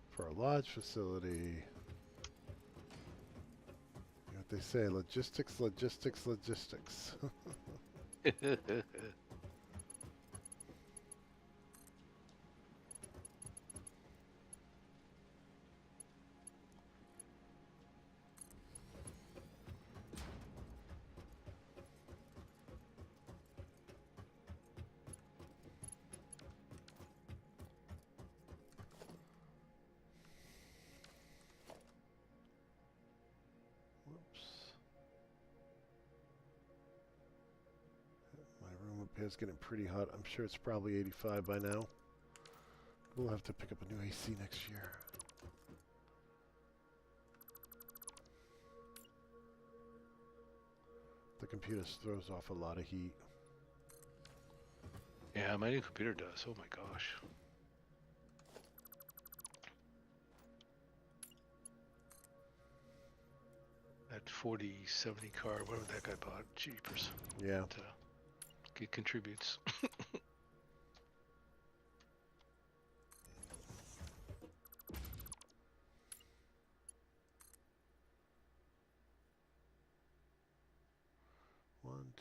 for a large facility, you know what they say, logistics, logistics, logistics. Whoops. My room up here is getting pretty hot. I'm sure it's probably 85 by now. We'll have to pick up a new AC next year. The computer throws off a lot of heat. Yeah, my new computer does. Oh my gosh. That 4070 card, whatever that guy bought, jeepers. Yeah. It contributes. One,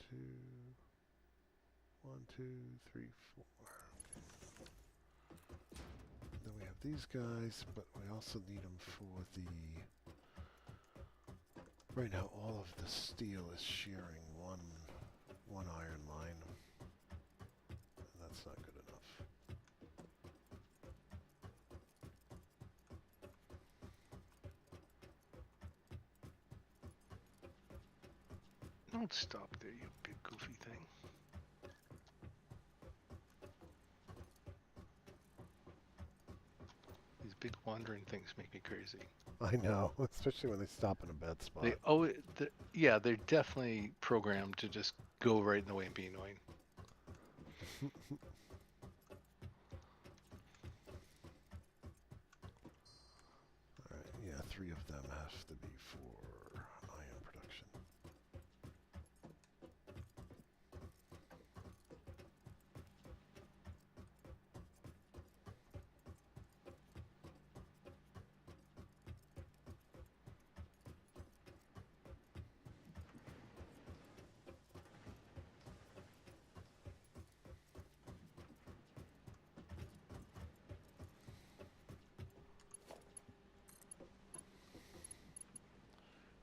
two, three, 4. Then we have these guys, but we also need them for the... Right now, all of the steel is shearing one iron line. And that's not good enough. Don't stop there, you big goofy thing. These big wandering things make me crazy. I know, especially when they stop in a bad spot. Yeah, they're definitely programmed to just go right in the way and be annoying. Alright, yeah, 3 of them have to be for iron production.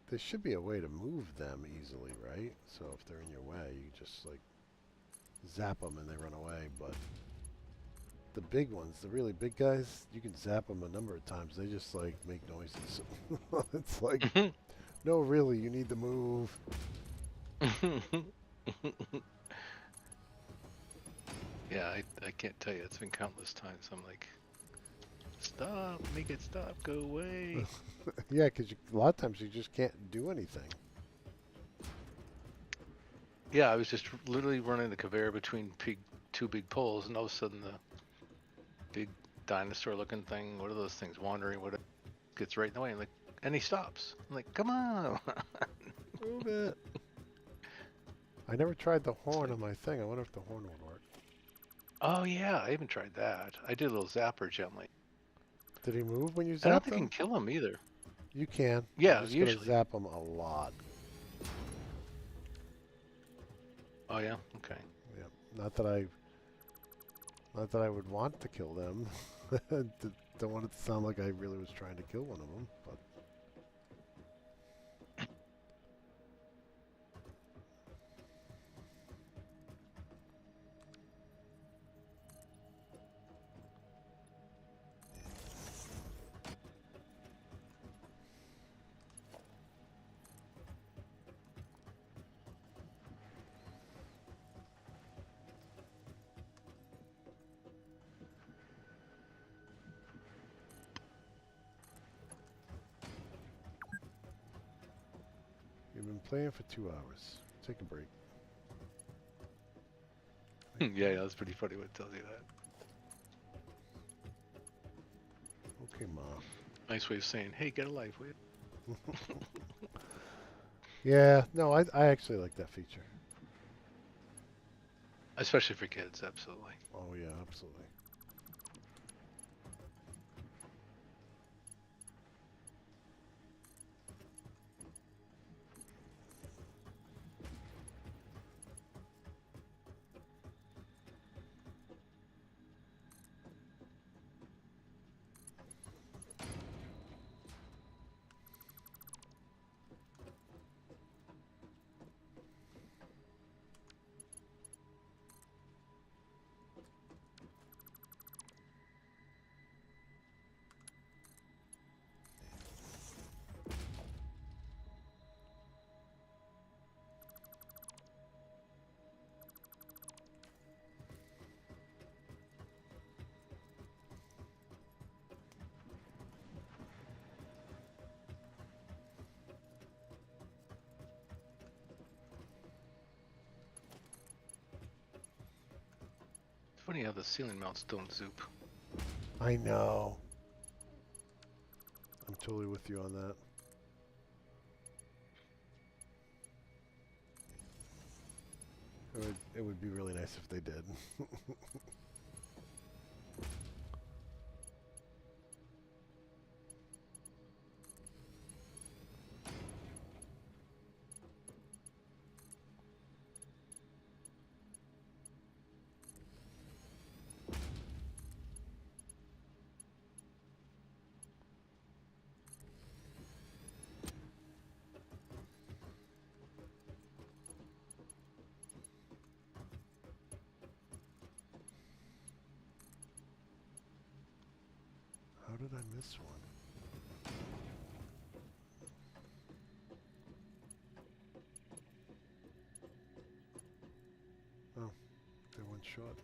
There should be a way to move them easily, right? So if they're in your way, you just like zap them and they run away. But the big ones, the really big guys, you can zap them a number of times. They just like make noises. It's like, no, really, you need to move. Yeah, I can't tell you. It's been countless times. I'm like, stop, make it stop, go away. Yeah, because a lot of times you just can't do anything. Yeah, I was just literally running the conveyor between two big poles, and all of a sudden the big dinosaur-looking thing, what are those things, wandering, what gets right in the way, and he stops. I'm like, come on. Move it. I never tried the horn like, on my thing. I wonder if the horn would work. oh yeah, I haven't tried that. I did a little zapper gently. Did he move when you I don't zapped think I can him? kill him either. You can. Yeah, You just gotta usually. zap him a lot. Oh yeah, okay. Yeah. Not that I would want to kill them. Don't want it to sound like I really was trying to kill one of them, but you've been playing for 2 hours. Take a break. Yeah, that's pretty funny when it tells you that. Okay, Ma. Nice way of saying, hey, get a life, will you? Yeah, no, I actually like that feature. Especially for kids, absolutely. Oh yeah, absolutely. It's funny how the ceiling mounts don't zoop. I know. I'm totally with you on that. It would be really nice if they did. How did I miss one? Oh, they went short.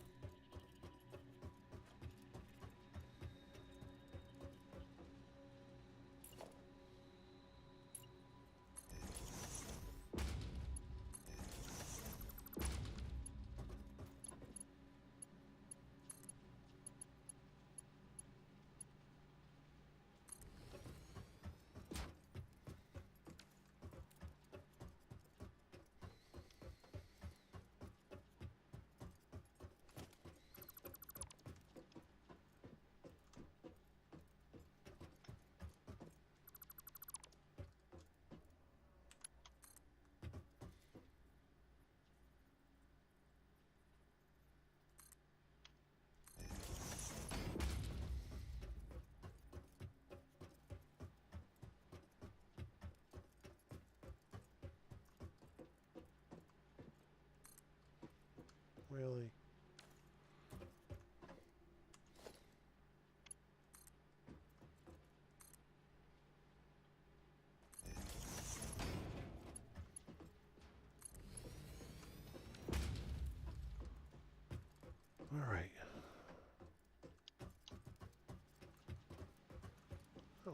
Really? All right. Oh.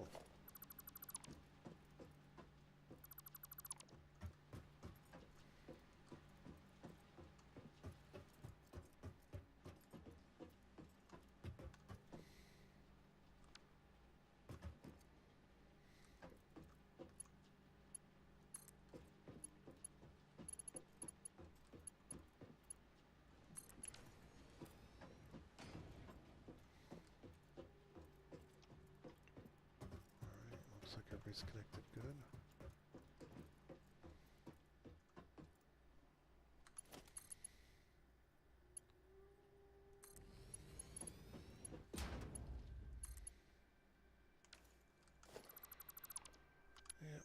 Looks like everybody's connected good. Yeah,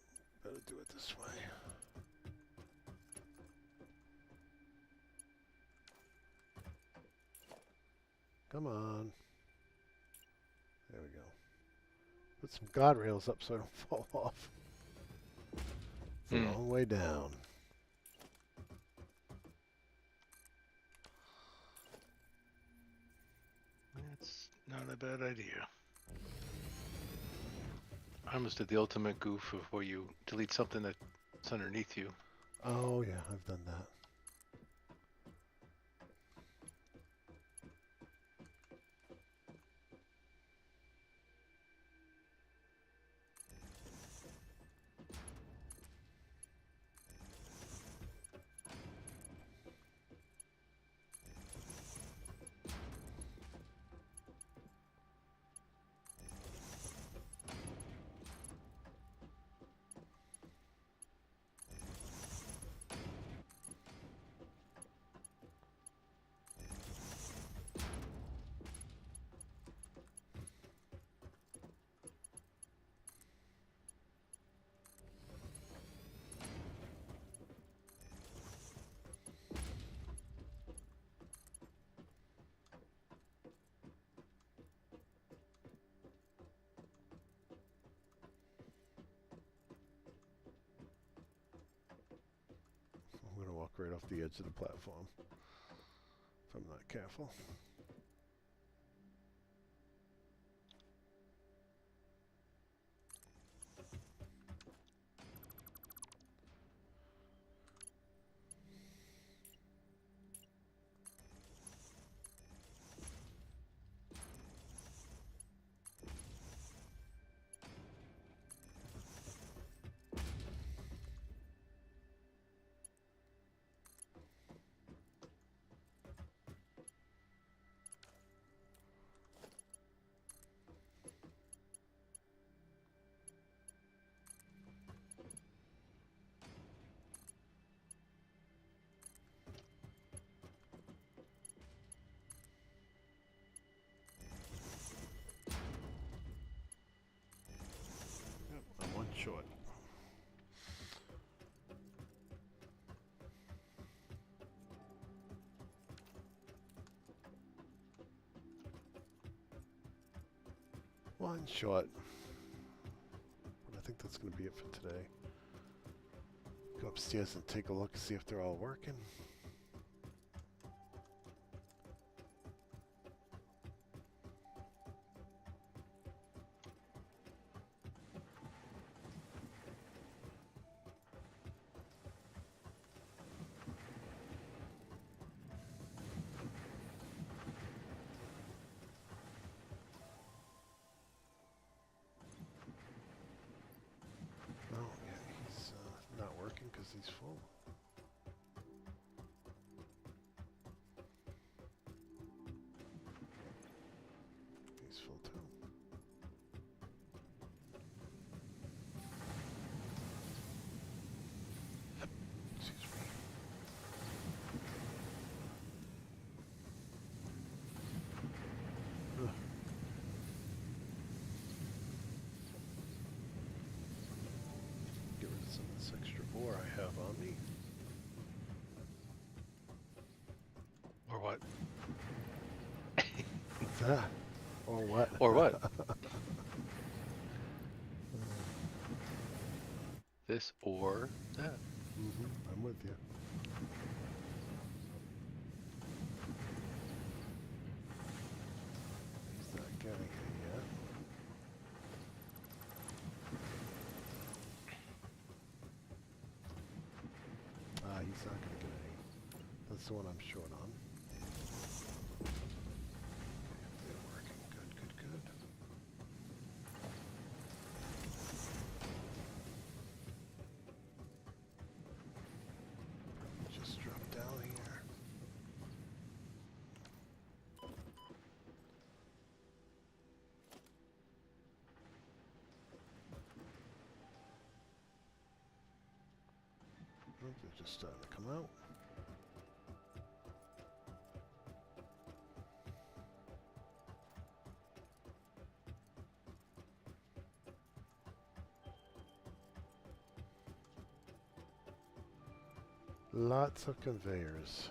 better do it this way. Come on. There we go. Put some guard rails up so I don't fall off. It's a long way down. That's not a bad idea. I almost did the ultimate goof of where you delete something that's underneath you. Oh yeah, I've done that. I'm gonna walk right off the edge of the platform if I'm not careful. Yep, I'm one short. One short. But I think that's going to be it for today. Go upstairs and take a look and see if they're all working. Oh, yeah, he's not working because he's full. He's full too. Excuse me. Ugh. Get rid of some of this extra ore I have on me. Or what? Or what? This or that. I'm with you. He's not getting it yet. He's not going to get any. That's the one I'm short on. They're working. Good, good, good. Just drop down here. Oh, they're just starting to come out. Lots of conveyors.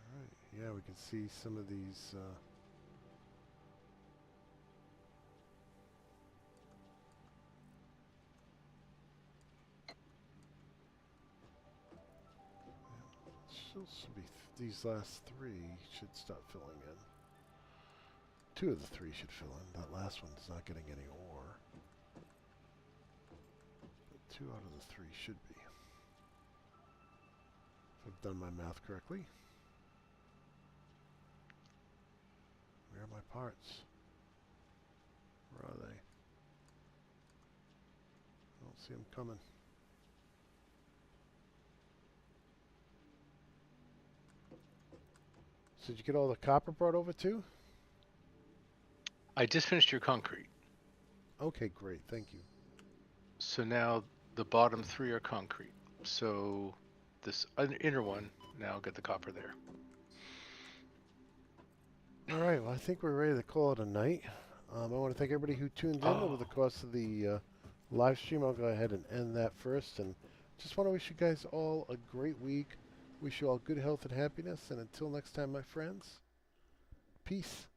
Alright, yeah, we can see some of these should be these last three should start filling in. Two of the three should fill in. That last one's not getting any ore. But 2 out of the 3 should be. If I've done my math correctly. Where are my parts? Where are they? I don't see them coming. So did you get all the copper brought over too? I just finished your concrete. Okay, great. Thank you. So now the bottom 3 are concrete. So this inner one, now get the copper there. All right. Well, I think we're ready to call it a night. I want to thank everybody who tuned in over the course of the live stream. I'll go ahead and end that first. And just want to wish you guys all a great week. Wish you all good health and happiness. And until next time, my friends, peace.